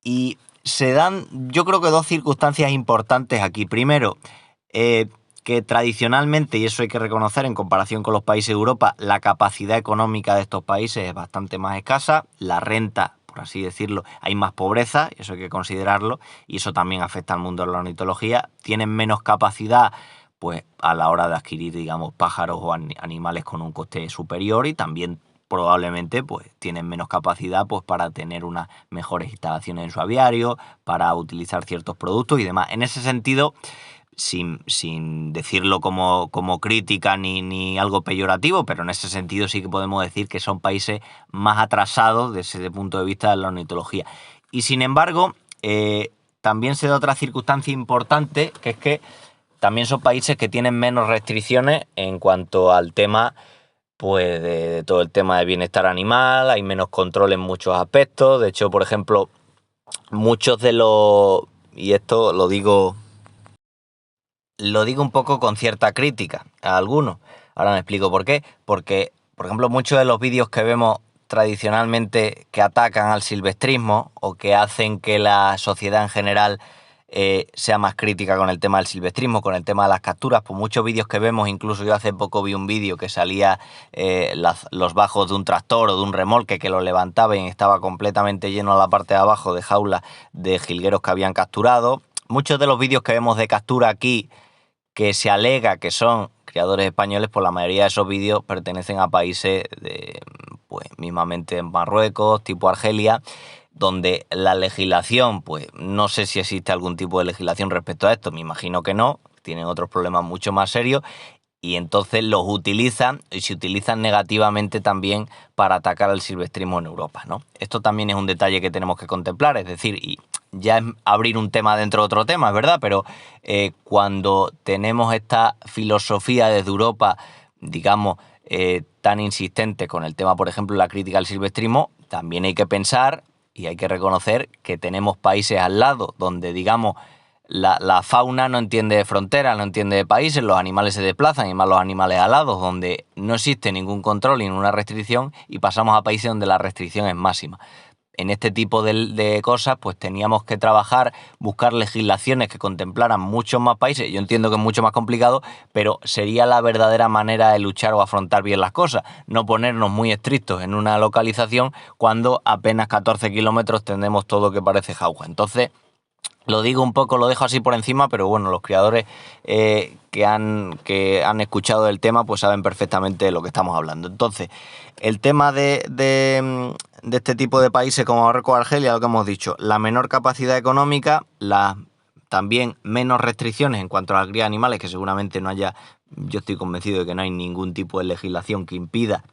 y se dan, yo creo que dos circunstancias importantes aquí. Primero, que tradicionalmente, y eso hay que reconocer en comparación con los países de Europa, la capacidad económica de estos países es bastante más escasa, la renta, por así decirlo, hay más pobreza, eso hay que considerarlo, y eso también afecta al mundo de la ornitología. Tienen menos capacidad pues a la hora de adquirir, digamos, pájaros o animales con un coste superior y también probablemente pues tienen menos capacidad pues para tener unas mejores instalaciones en su aviario, para utilizar ciertos productos y demás. En ese sentido, sin decirlo como crítica ni algo peyorativo, pero en ese sentido sí que podemos decir que son países más atrasados desde ese punto de vista de la ornitología. Y sin embargo, también se da otra circunstancia importante, que es que también son países que tienen menos restricciones en cuanto al tema pues de todo el tema de bienestar animal, hay menos control en muchos aspectos. De hecho, por ejemplo, muchos de los, y esto lo digo un poco con cierta crítica a algunos. Ahora me explico por qué. Porque, por ejemplo, muchos de los vídeos que vemos tradicionalmente que atacan al silvestrismo o que hacen que la sociedad en general sea más crítica con el tema del silvestrismo, con el tema de las capturas, pues muchos vídeos que vemos, incluso yo hace poco vi un vídeo que salía los bajos de un tractor o de un remolque que lo levantaba y estaba completamente lleno a la parte de abajo de jaulas de jilgueros que habían capturado. Muchos de los vídeos que vemos de captura aquí, que se alega que son criadores españoles, pues la mayoría de esos vídeos pertenecen a países de, pues mismamente Marruecos, tipo Argelia, donde la legislación, pues no sé si existe algún tipo de legislación respecto a esto, me imagino que no, tienen otros problemas mucho más serios, y entonces los utilizan y se utilizan negativamente también para atacar al silvestrismo en Europa, ¿no? Esto también es un detalle que tenemos que contemplar, es decir, y ya es abrir un tema dentro de otro tema, es verdad, pero cuando tenemos esta filosofía desde Europa, digamos, tan insistente con el tema, por ejemplo, la crítica al silvestrismo, también hay que pensar y hay que reconocer que tenemos países al lado donde, digamos, la fauna no entiende de fronteras, no entiende de países, los animales se desplazan y más los animales alados, donde no existe ningún control ni ninguna restricción, y pasamos a países donde la restricción es máxima. En este tipo de cosas, pues teníamos que trabajar, buscar legislaciones que contemplaran muchos más países. Yo entiendo que es mucho más complicado, pero sería la verdadera manera de luchar o afrontar bien las cosas. No ponernos muy estrictos en una localización cuando apenas 14 kilómetros tenemos todo que parece jauja. Entonces, lo digo un poco, lo dejo así por encima, pero bueno, los criadores que han escuchado el tema pues saben perfectamente de lo que estamos hablando. Entonces, el tema de este tipo de países como Marruecos o Argelia, lo que hemos dicho, la menor capacidad económica, también menos restricciones en cuanto a la cría de animales, que seguramente no haya, yo estoy convencido de que no hay ningún tipo de legislación que impida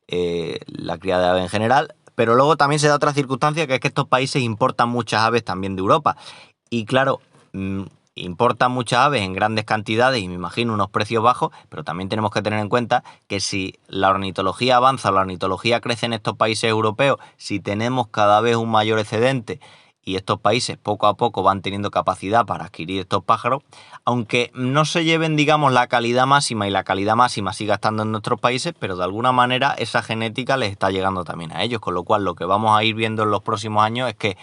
la cría de aves en general. Pero luego también se da otra circunstancia, que es que estos países importan muchas aves también de Europa. Y claro, importan muchas aves en grandes cantidades y me imagino unos precios bajos, pero también tenemos que tener en cuenta que si la ornitología avanza o la ornitología crece en estos países europeos, si tenemos cada vez un mayor excedente y estos países poco a poco van teniendo capacidad para adquirir estos pájaros, aunque no se lleven, digamos, la calidad máxima y la calidad máxima siga estando en nuestros países, pero de alguna manera esa genética les está llegando también a ellos, con lo cual lo que vamos a ir viendo en los próximos años es que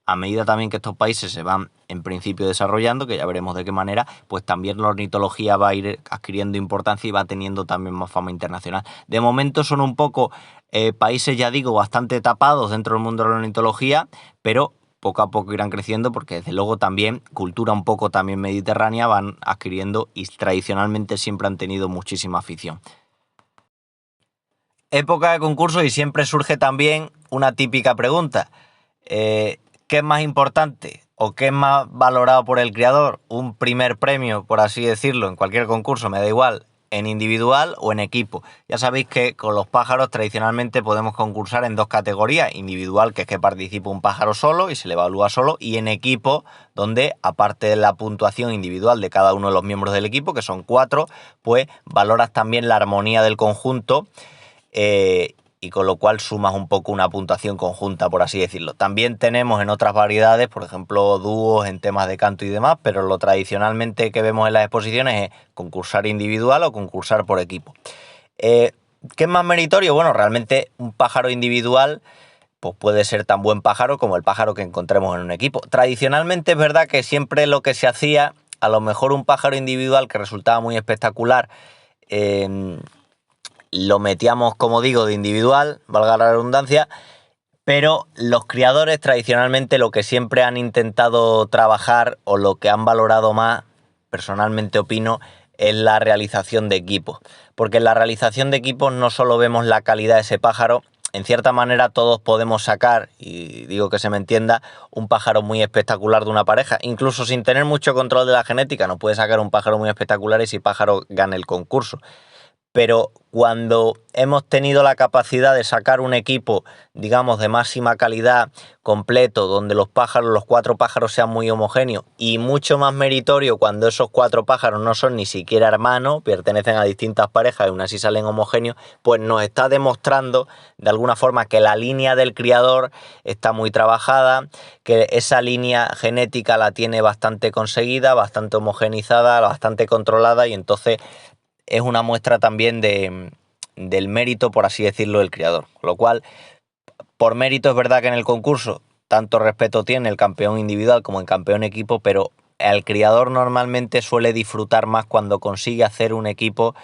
a medida también que estos países se van en principio desarrollando, que ya veremos de qué manera, pues también la ornitología va a ir adquiriendo importancia y va teniendo también más fama internacional. De momento son un poco países, ya digo, bastante tapados dentro del mundo de la ornitología, pero poco a poco irán creciendo porque desde luego también cultura un poco también mediterránea van adquiriendo y tradicionalmente siempre han tenido muchísima afición. Época de concurso y siempre surge también una típica pregunta. ¿Qué es más importante o qué es más valorado por el criador? ¿Un primer premio, por así decirlo, en cualquier concurso, me da igual, en individual o en equipo. Ya sabéis que con los pájaros tradicionalmente podemos concursar en dos categorías: individual, que es que participa un pájaro solo y se le evalúa solo, y en equipo, donde aparte de la puntuación individual de cada uno de los miembros del equipo, que son 4, pues valoras también la armonía del conjunto, y con lo cual sumas un poco una puntuación conjunta, por así decirlo. También tenemos en otras variedades, por ejemplo, dúos en temas de canto y demás, pero lo tradicionalmente que vemos en las exposiciones es concursar individual o concursar por equipo. ¿Qué es más meritorio? Bueno, realmente un pájaro individual pues puede ser tan buen pájaro como el pájaro que encontremos en un equipo. Tradicionalmente es verdad que siempre lo que se hacía, a lo mejor un pájaro individual que resultaba muy espectacular, lo metíamos, como digo, de individual, valga la redundancia, pero los criadores tradicionalmente lo que siempre han intentado trabajar, o lo que han valorado más, personalmente opino, es la realización de equipos. Porque en la realización de equipos no solo vemos la calidad de ese pájaro, en cierta manera todos podemos sacar, y digo que se me entienda, un pájaro muy espectacular de una pareja. Incluso sin tener mucho control de la genética, no puede sacar un pájaro muy espectacular y ese pájaro gane el concurso. Pero cuando hemos tenido la capacidad de sacar un equipo, digamos, de máxima calidad, completo, donde los 4 pájaros sean muy homogéneos, y mucho más meritorio cuando esos 4 pájaros no son ni siquiera hermanos, pertenecen a distintas parejas y aún así salen homogéneos, pues nos está demostrando de alguna forma que la línea del criador está muy trabajada, que esa línea genética la tiene bastante conseguida, bastante homogenizada, bastante controlada, y entonces es una muestra también del mérito, por así decirlo, del criador. Con lo cual, por mérito es verdad que en el concurso tanto respeto tiene el campeón individual como el campeón equipo, pero el criador normalmente suele disfrutar más cuando consigue hacer un equipo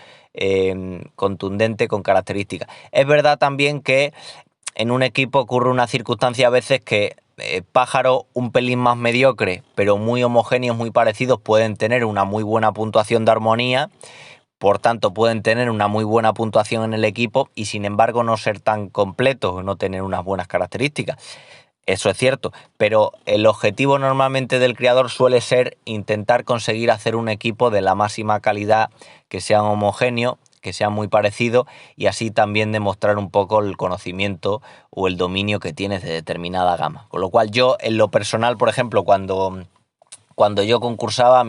contundente con características. Es verdad también que en un equipo ocurre una circunstancia a veces que pájaros un pelín más mediocre, pero muy homogéneos, muy parecidos, pueden tener una muy buena puntuación de armonía. Por tanto, pueden tener una muy buena puntuación en el equipo y sin embargo no ser tan completos o no tener unas buenas características. Eso es cierto, pero el objetivo normalmente del criador suele ser intentar conseguir hacer un equipo de la máxima calidad, que sean homogéneos, que sean muy parecidos, y así también demostrar un poco el conocimiento o el dominio que tienes de determinada gama. Con lo cual yo, en lo personal, por ejemplo, cuando yo concursaba,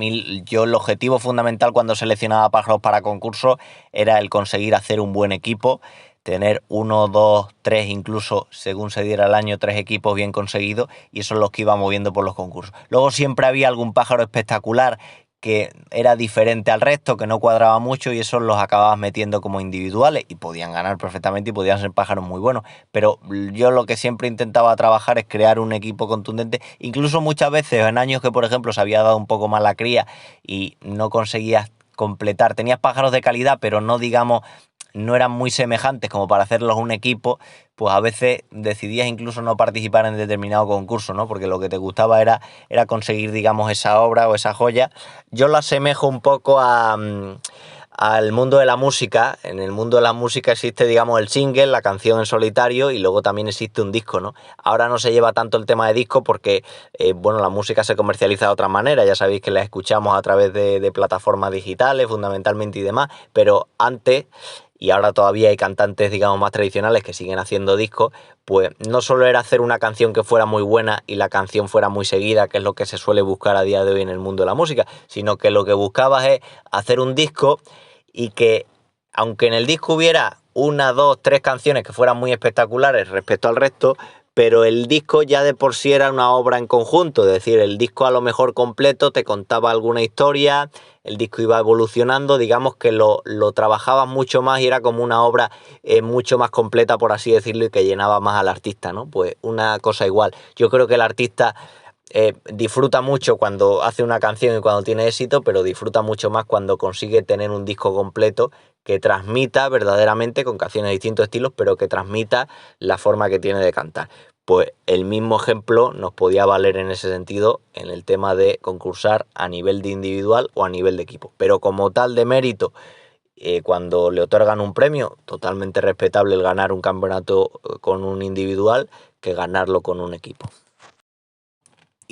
yo el objetivo fundamental cuando seleccionaba pájaros para concurso era el conseguir hacer un buen equipo, tener 1, 2, 3, incluso según se diera el año, 3 equipos bien conseguidos, y eso es lo que iba moviendo por los concursos. Luego siempre había algún pájaro espectacular que era diferente al resto, que no cuadraba mucho, y esos los acababas metiendo como individuales y podían ganar perfectamente y podían ser pájaros muy buenos. Pero yo lo que siempre intentaba trabajar es crear un equipo contundente, incluso muchas veces en años que, por ejemplo, se había dado un poco más la cría y no conseguías completar, tenías pájaros de calidad, pero no, digamos, no eran muy semejantes como para hacerlos un equipo, pues a veces decidías incluso no participar en determinado concurso, ¿no? Porque lo que te gustaba era conseguir, digamos, esa obra o esa joya. Yo lo asemejo un poco al mundo de la música. En el mundo de la música existe, digamos, el single, la canción en solitario, y luego también existe un disco, ¿no? Ahora no se lleva tanto el tema de disco porque, bueno, la música se comercializa de otra manera. Ya sabéis que la escuchamos a través de plataformas digitales, fundamentalmente, y demás, pero antes, y ahora todavía hay cantantes, digamos, más tradicionales que siguen haciendo discos, pues no solo era hacer una canción que fuera muy buena y la canción fuera muy seguida, que es lo que se suele buscar a día de hoy en el mundo de la música, sino que lo que buscabas es hacer un disco y que, aunque en el disco hubiera 1, 2, 3 canciones que fueran muy espectaculares respecto al resto, pero el disco ya de por sí era una obra en conjunto, es decir, el disco a lo mejor completo te contaba alguna historia, el disco iba evolucionando, digamos que lo trabajabas mucho más y era como una obra mucho más completa, por así decirlo, y que llenaba más al artista, ¿no? Pues una cosa igual. Yo creo que el artista disfruta mucho cuando hace una canción y cuando tiene éxito, pero disfruta mucho más cuando consigue tener un disco completo que transmita verdaderamente, con canciones de distintos estilos, pero que transmita la forma que tiene de cantar. Pues el mismo ejemplo nos podía valer en ese sentido en el tema de concursar a nivel de individual o a nivel de equipo. Pero como tal de mérito, cuando le otorgan un premio, totalmente respetable el ganar un campeonato con un individual que ganarlo con un equipo.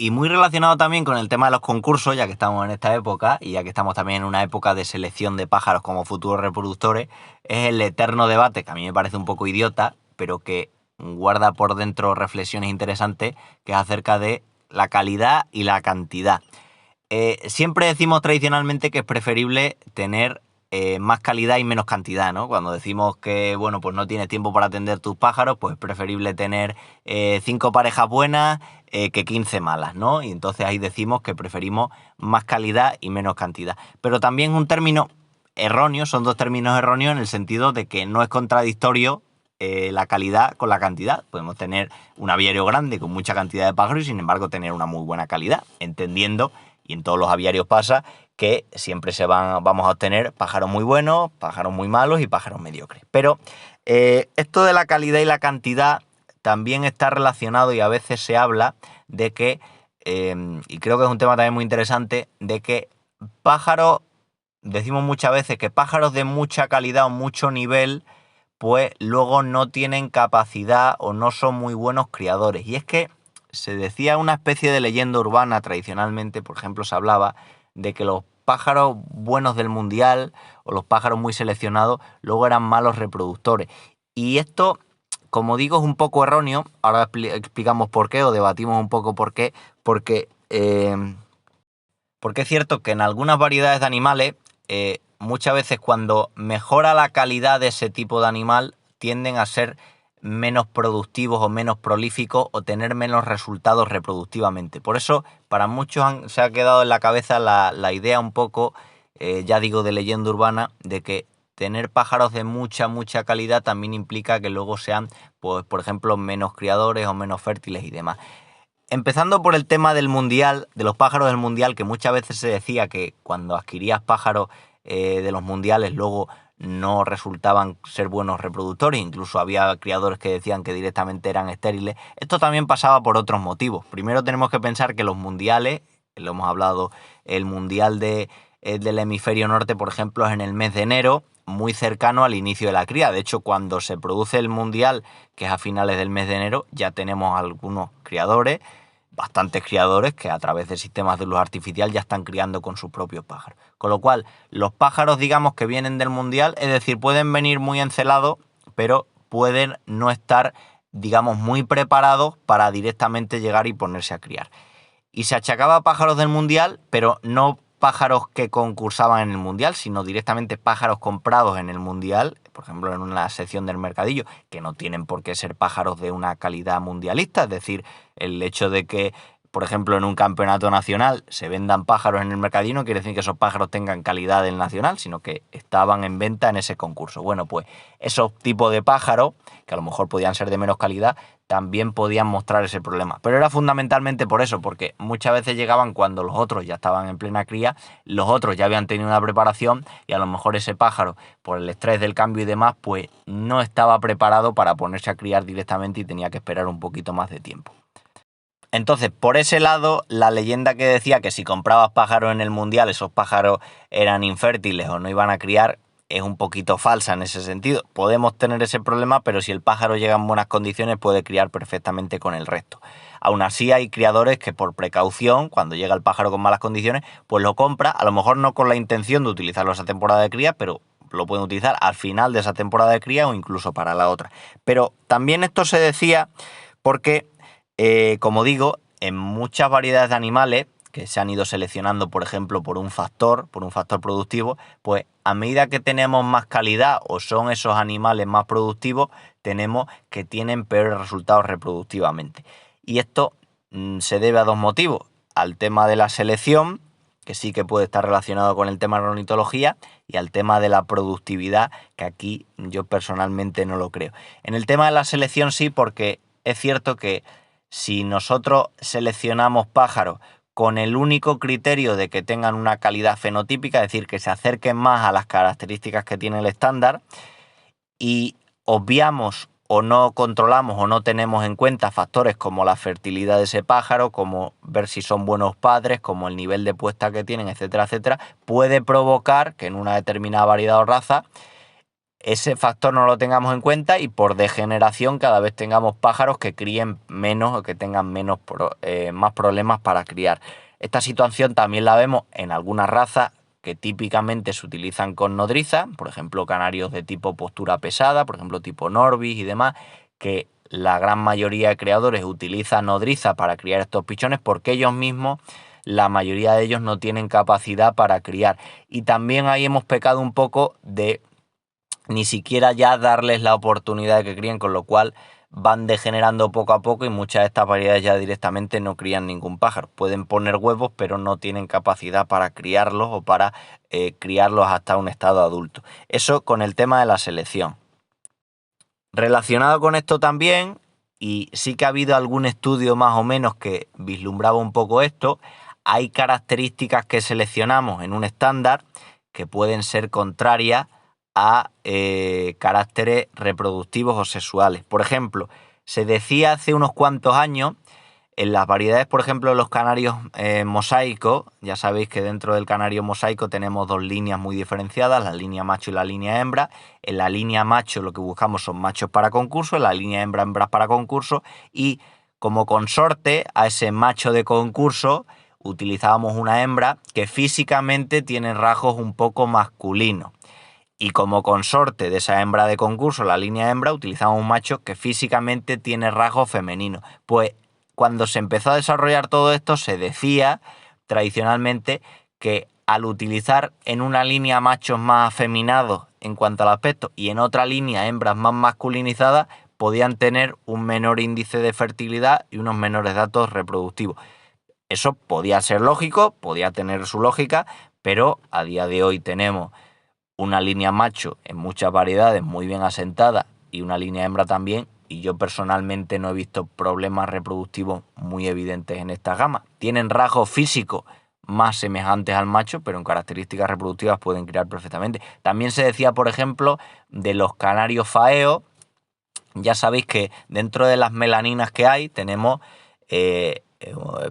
Y muy relacionado también con el tema de los concursos, ya que estamos en esta época y ya que estamos también en una época de selección de pájaros como futuros reproductores, es el eterno debate, que a mí me parece un poco idiota, pero que guarda por dentro reflexiones interesantes, que es acerca de la calidad y la cantidad. Siempre decimos tradicionalmente que es preferible tener más calidad y menos cantidad, ¿no? Cuando decimos que, bueno, pues no tienes tiempo para atender tus pájaros, pues es preferible tener 5 parejas buenas que 15 malas, ¿no? Y entonces ahí decimos que preferimos más calidad y menos cantidad. Pero también es un término erróneo, son dos términos erróneos en el sentido de que no es contradictorio la calidad con la cantidad. Podemos tener un aviario grande con mucha cantidad de pájaros y sin embargo tener una muy buena calidad, entendiendo, y en todos los aviarios pasa, que siempre vamos a obtener pájaros muy buenos, pájaros muy malos y pájaros mediocres. Pero esto de la calidad y la cantidad también está relacionado y a veces se habla de que, y creo que es un tema también muy interesante, de que pájaros, decimos muchas veces que pájaros de mucha calidad o mucho nivel, pues luego no tienen capacidad o no son muy buenos criadores. Y es que se decía una especie de leyenda urbana tradicionalmente, por ejemplo, se hablaba de que los pájaros buenos del mundial o los pájaros muy seleccionados luego eran malos reproductores. Y esto, como digo, es un poco erróneo. Ahora explicamos por qué o debatimos un poco por qué. Porque es cierto que en algunas variedades de animales, muchas veces cuando mejora la calidad de ese tipo de animal, tienden a ser menos productivos o menos prolíficos o tener menos resultados reproductivamente. Por eso, para muchos se ha quedado en la cabeza la idea un poco, ya digo, de leyenda urbana, de que tener pájaros de mucha calidad también implica que luego sean, pues, por ejemplo, menos criadores o menos fértiles y demás. Empezando por el tema del mundial, de los pájaros del mundial, que muchas veces se decía que cuando adquirías pájaros de los mundiales luego no resultaban ser buenos reproductores, incluso había criadores que decían que directamente eran estériles. Esto también pasaba por otros motivos. Primero tenemos que pensar que los mundiales, lo hemos hablado, el mundial del hemisferio norte, por ejemplo, es en el mes de enero, muy cercano al inicio de la cría. De hecho, cuando se produce el mundial, que es a finales del mes de enero, ya tenemos algunos criadores, bastantes criadores que a través de sistemas de luz artificial ya están criando con sus propios pájaros. Con lo cual, los pájaros, digamos, que vienen del mundial, es decir, pueden venir muy encelados, pero pueden no estar, digamos, muy preparados para directamente llegar y ponerse a criar. Y se achacaba a pájaros del mundial, pero no pájaros que concursaban en el mundial, sino directamente pájaros comprados en el mundial, por ejemplo en una sección del mercadillo, que no tienen por qué ser pájaros de una calidad mundialista. Es decir, el hecho de que, por ejemplo, en un campeonato nacional se vendan pájaros en el mercadillo no quiere decir que esos pájaros tengan calidad del nacional, sino que estaban en venta en ese concurso. Bueno, pues esos tipos de pájaros, que a lo mejor podían ser de menos calidad, también podían mostrar ese problema. Pero era fundamentalmente por eso, porque muchas veces llegaban cuando los otros ya estaban en plena cría, los otros ya habían tenido una preparación y a lo mejor ese pájaro, por el estrés del cambio y demás, pues no estaba preparado para ponerse a criar directamente y tenía que esperar un poquito más de tiempo. Entonces, por ese lado, la leyenda que decía que si comprabas pájaros en el mundial, esos pájaros eran infértiles o no iban a criar, es un poquito falsa en ese sentido. Podemos tener ese problema, pero si el pájaro llega en buenas condiciones puede criar perfectamente con el resto. Aún así hay criadores que por precaución, cuando llega el pájaro con malas condiciones, pues lo compra, a lo mejor no con la intención de utilizarlo esa temporada de cría, pero lo pueden utilizar al final de esa temporada de cría o incluso para la otra. Pero también esto se decía porque, como digo, en muchas variedades de animales que se han ido seleccionando, por ejemplo, por un factor productivo, pues a medida que tenemos más calidad o son esos animales más productivos, tenemos que tienen peores resultados reproductivamente. Y esto se debe a dos motivos: al tema de la selección, que sí que puede estar relacionado con el tema de la ornitología, y al tema de la productividad, que aquí yo personalmente no lo creo. En el tema de la selección sí, porque es cierto que si nosotros seleccionamos pájaros con el único criterio de que tengan una calidad fenotípica, es decir, que se acerquen más a las características que tiene el estándar, y obviamos o no controlamos o no tenemos en cuenta factores como la fertilidad de ese pájaro, como ver si son buenos padres, como el nivel de puesta que tienen, etcétera, etcétera, puede provocar que en una determinada variedad o raza ese factor no lo tengamos en cuenta y por degeneración cada vez tengamos pájaros que críen menos o que tengan más problemas para criar. Esta situación también la vemos en algunas razas que típicamente se utilizan con nodriza, por ejemplo canarios de tipo postura pesada, por ejemplo tipo Norbis y demás, que la gran mayoría de criadores utilizan nodriza para criar estos pichones porque ellos mismos, la mayoría de ellos no tienen capacidad para criar. Y también ahí hemos pecado un poco de ni siquiera ya darles la oportunidad de que críen, con lo cual van degenerando poco a poco y muchas de estas variedades ya directamente no crían ningún pájaro. Pueden poner huevos, pero no tienen capacidad para criarlos o para criarlos hasta un estado adulto. Eso con el tema de la selección. Relacionado con esto también, y sí que ha habido algún estudio más o menos que vislumbraba un poco esto, hay características que seleccionamos en un estándar que pueden ser contrarias a caracteres reproductivos o sexuales. Por ejemplo, se decía hace unos cuantos años, en las variedades, por ejemplo, de los canarios mosaicos, ya sabéis que dentro del canario mosaico tenemos dos líneas muy diferenciadas, la línea macho y la línea hembra. En la línea macho lo que buscamos son machos para concurso, en la línea hembra, hembras para concurso, y como consorte a ese macho de concurso utilizábamos una hembra que físicamente tiene rasgos un poco masculinos. Y como consorte de esa hembra de concurso, la línea hembra, utilizamos un macho que físicamente tiene rasgos femeninos. Pues cuando se empezó a desarrollar todo esto, se decía tradicionalmente que al utilizar en una línea machos más afeminados en cuanto al aspecto y en otra línea hembras más masculinizadas, podían tener un menor índice de fertilidad y unos menores datos reproductivos. Eso podía ser lógico, podía tener su lógica, pero a día de hoy tenemos una línea macho en muchas variedades muy bien asentada y una línea hembra también, y yo personalmente no he visto problemas reproductivos muy evidentes en esta gama. Tienen rasgos físicos más semejantes al macho, pero en características reproductivas pueden criar perfectamente. También se decía, por ejemplo, de los canarios faeos. Ya sabéis que dentro de las melaninas que hay tenemos,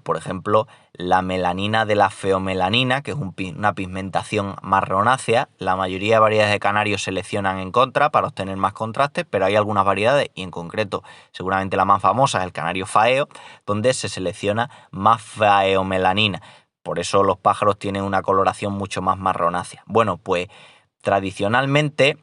por ejemplo, la melanina de la feomelanina, que es una pigmentación marronácea. La mayoría de variedades de canarios seleccionan en contra para obtener más contrastes, pero hay algunas variedades, y en concreto seguramente la más famosa es el canario faeo, donde se selecciona más faeomelanina. Por eso los pájaros tienen una coloración mucho más marronácea. Bueno, pues tradicionalmente,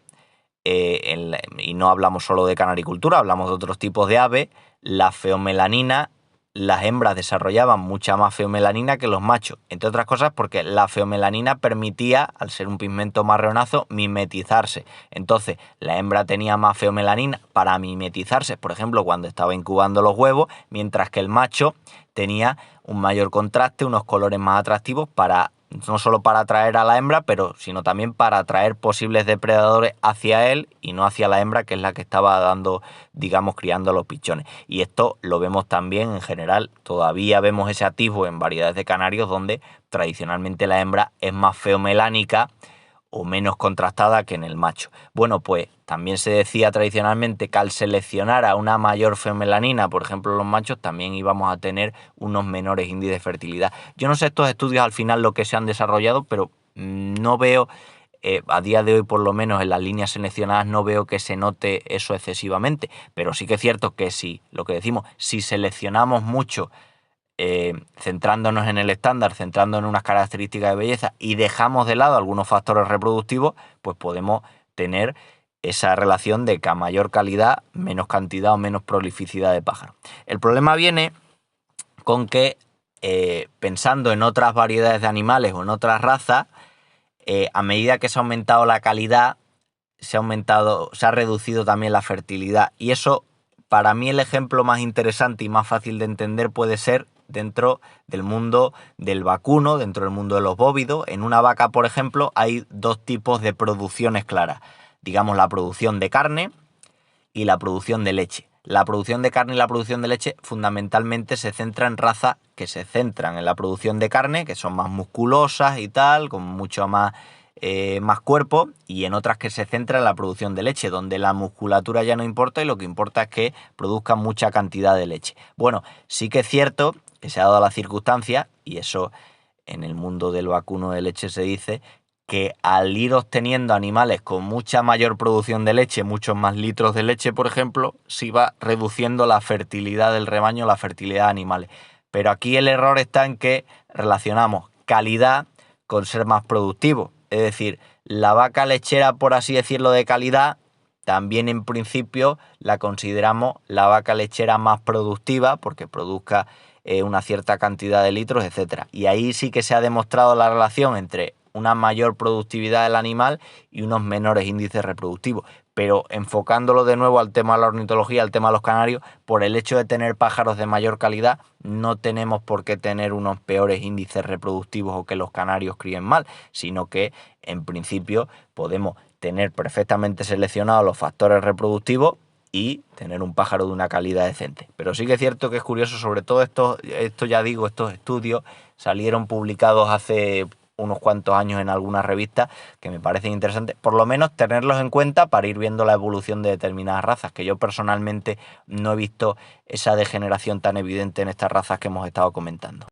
y no hablamos solo de canaricultura, hablamos de otros tipos de aves, la feomelanina, las hembras desarrollaban mucha más feomelanina que los machos, entre otras cosas porque la feomelanina permitía, al ser un pigmento marronazo, mimetizarse. Entonces la hembra tenía más feomelanina para mimetizarse, por ejemplo, cuando estaba incubando los huevos, mientras que el macho tenía un mayor contraste, unos colores más atractivos para no solo para atraer a la hembra, sino también para atraer posibles depredadores hacia él y no hacia la hembra, que es la que estaba dando, digamos, criando los pichones. Y esto lo vemos también en general, todavía vemos ese atisbo en variedades de canarios donde tradicionalmente la hembra es más feomelánica o menos contrastada que en el macho. Bueno, pues también se decía tradicionalmente que al seleccionar a una mayor feomelanina, por ejemplo los machos, también íbamos a tener unos menores índices de fertilidad. Yo no sé estos estudios al final lo que se han desarrollado, pero no veo, a día de hoy por lo menos en las líneas seleccionadas, no veo que se note eso excesivamente. Pero sí que es cierto que si, lo que decimos, si seleccionamos mucho, centrándonos en el estándar, centrándonos en unas características de belleza y dejamos de lado algunos factores reproductivos, pues podemos tener esa relación de que a mayor calidad, menos cantidad o menos prolificidad de pájaros. El problema viene con que, pensando en otras variedades de animales o en otras razas, a medida que se ha aumentado la calidad, se ha reducido también la fertilidad. Y eso, para mí, el ejemplo más interesante y más fácil de entender puede ser dentro del mundo del vacuno, dentro del mundo de los bóvidos. En una vaca, por ejemplo, hay dos tipos de producciones claras. Digamos, la producción de carne y la producción de leche. La producción de carne y la producción de leche fundamentalmente se centra en razas que se centran en la producción de carne, que son más musculosas y tal, con mucho más cuerpo, y en otras que se centran en la producción de leche, donde la musculatura ya no importa y lo que importa es que produzcan mucha cantidad de leche. Bueno, sí que es cierto que se ha dado la circunstancia, y eso en el mundo del vacuno de leche se dice, que al ir obteniendo animales con mucha mayor producción de leche, muchos más litros de leche, por ejemplo, se va reduciendo la fertilidad del rebaño, la fertilidad de animales. Pero aquí el error está en que relacionamos calidad con ser más productivo. Es decir, la vaca lechera, por así decirlo, de calidad, también en principio la consideramos la vaca lechera más productiva porque produzca una cierta cantidad de litros, etcétera. Y ahí sí que se ha demostrado la relación entre una mayor productividad del animal y unos menores índices reproductivos. Pero enfocándolo de nuevo al tema de la ornitología, al tema de los canarios, por el hecho de tener pájaros de mayor calidad, no tenemos por qué tener unos peores índices reproductivos o que los canarios críen mal, sino que en principio podemos tener perfectamente seleccionados los factores reproductivos y tener un pájaro de una calidad decente. Pero sí que es cierto que es curioso, sobre todo estos estudios salieron publicados hace unos cuantos años en algunas revistas que me parecen interesantes, por lo menos tenerlos en cuenta para ir viendo la evolución de determinadas razas, que yo personalmente no he visto esa degeneración tan evidente en estas razas que hemos estado comentando.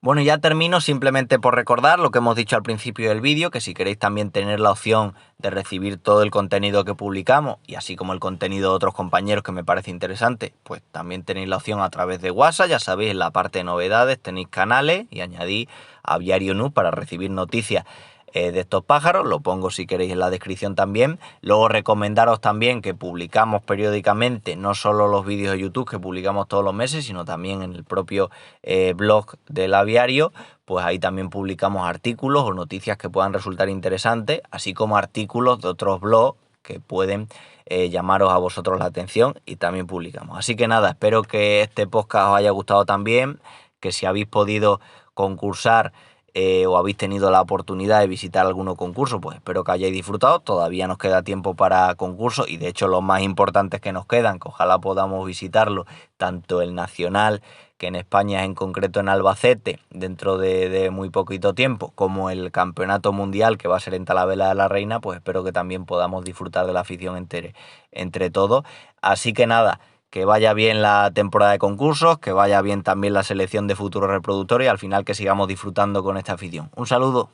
Bueno, ya termino simplemente por recordar lo que hemos dicho al principio del vídeo, que si queréis también tener la opción de recibir todo el contenido que publicamos y así como el contenido de otros compañeros que me parece interesante, pues también tenéis la opción a través de WhatsApp, ya sabéis, en la parte de novedades tenéis canales y añadí Aviario News para recibir noticias de estos pájaros, lo pongo si queréis en la descripción también. Luego recomendaros también que publicamos periódicamente no solo los vídeos de YouTube que publicamos todos los meses, sino también en el propio blog del aviario, pues ahí también publicamos artículos o noticias que puedan resultar interesantes, así como artículos de otros blogs que pueden llamaros a vosotros la atención y también publicamos. Así que nada, espero que este podcast os haya gustado también, que si habéis podido concursar o habéis tenido la oportunidad de visitar alguno concurso, pues espero que hayáis disfrutado. Todavía nos queda tiempo para concursos y de hecho los más importantes que nos quedan, que ojalá podamos visitarlo, tanto el nacional, que en España es en concreto en Albacete, dentro de muy poquito tiempo, como el campeonato mundial que va a ser en Talavera de la Reina, pues espero que también podamos disfrutar de la afición entre todos. Así que nada, que vaya bien la temporada de concursos, que vaya bien también la selección de futuros reproductores y al final que sigamos disfrutando con esta afición. Un saludo.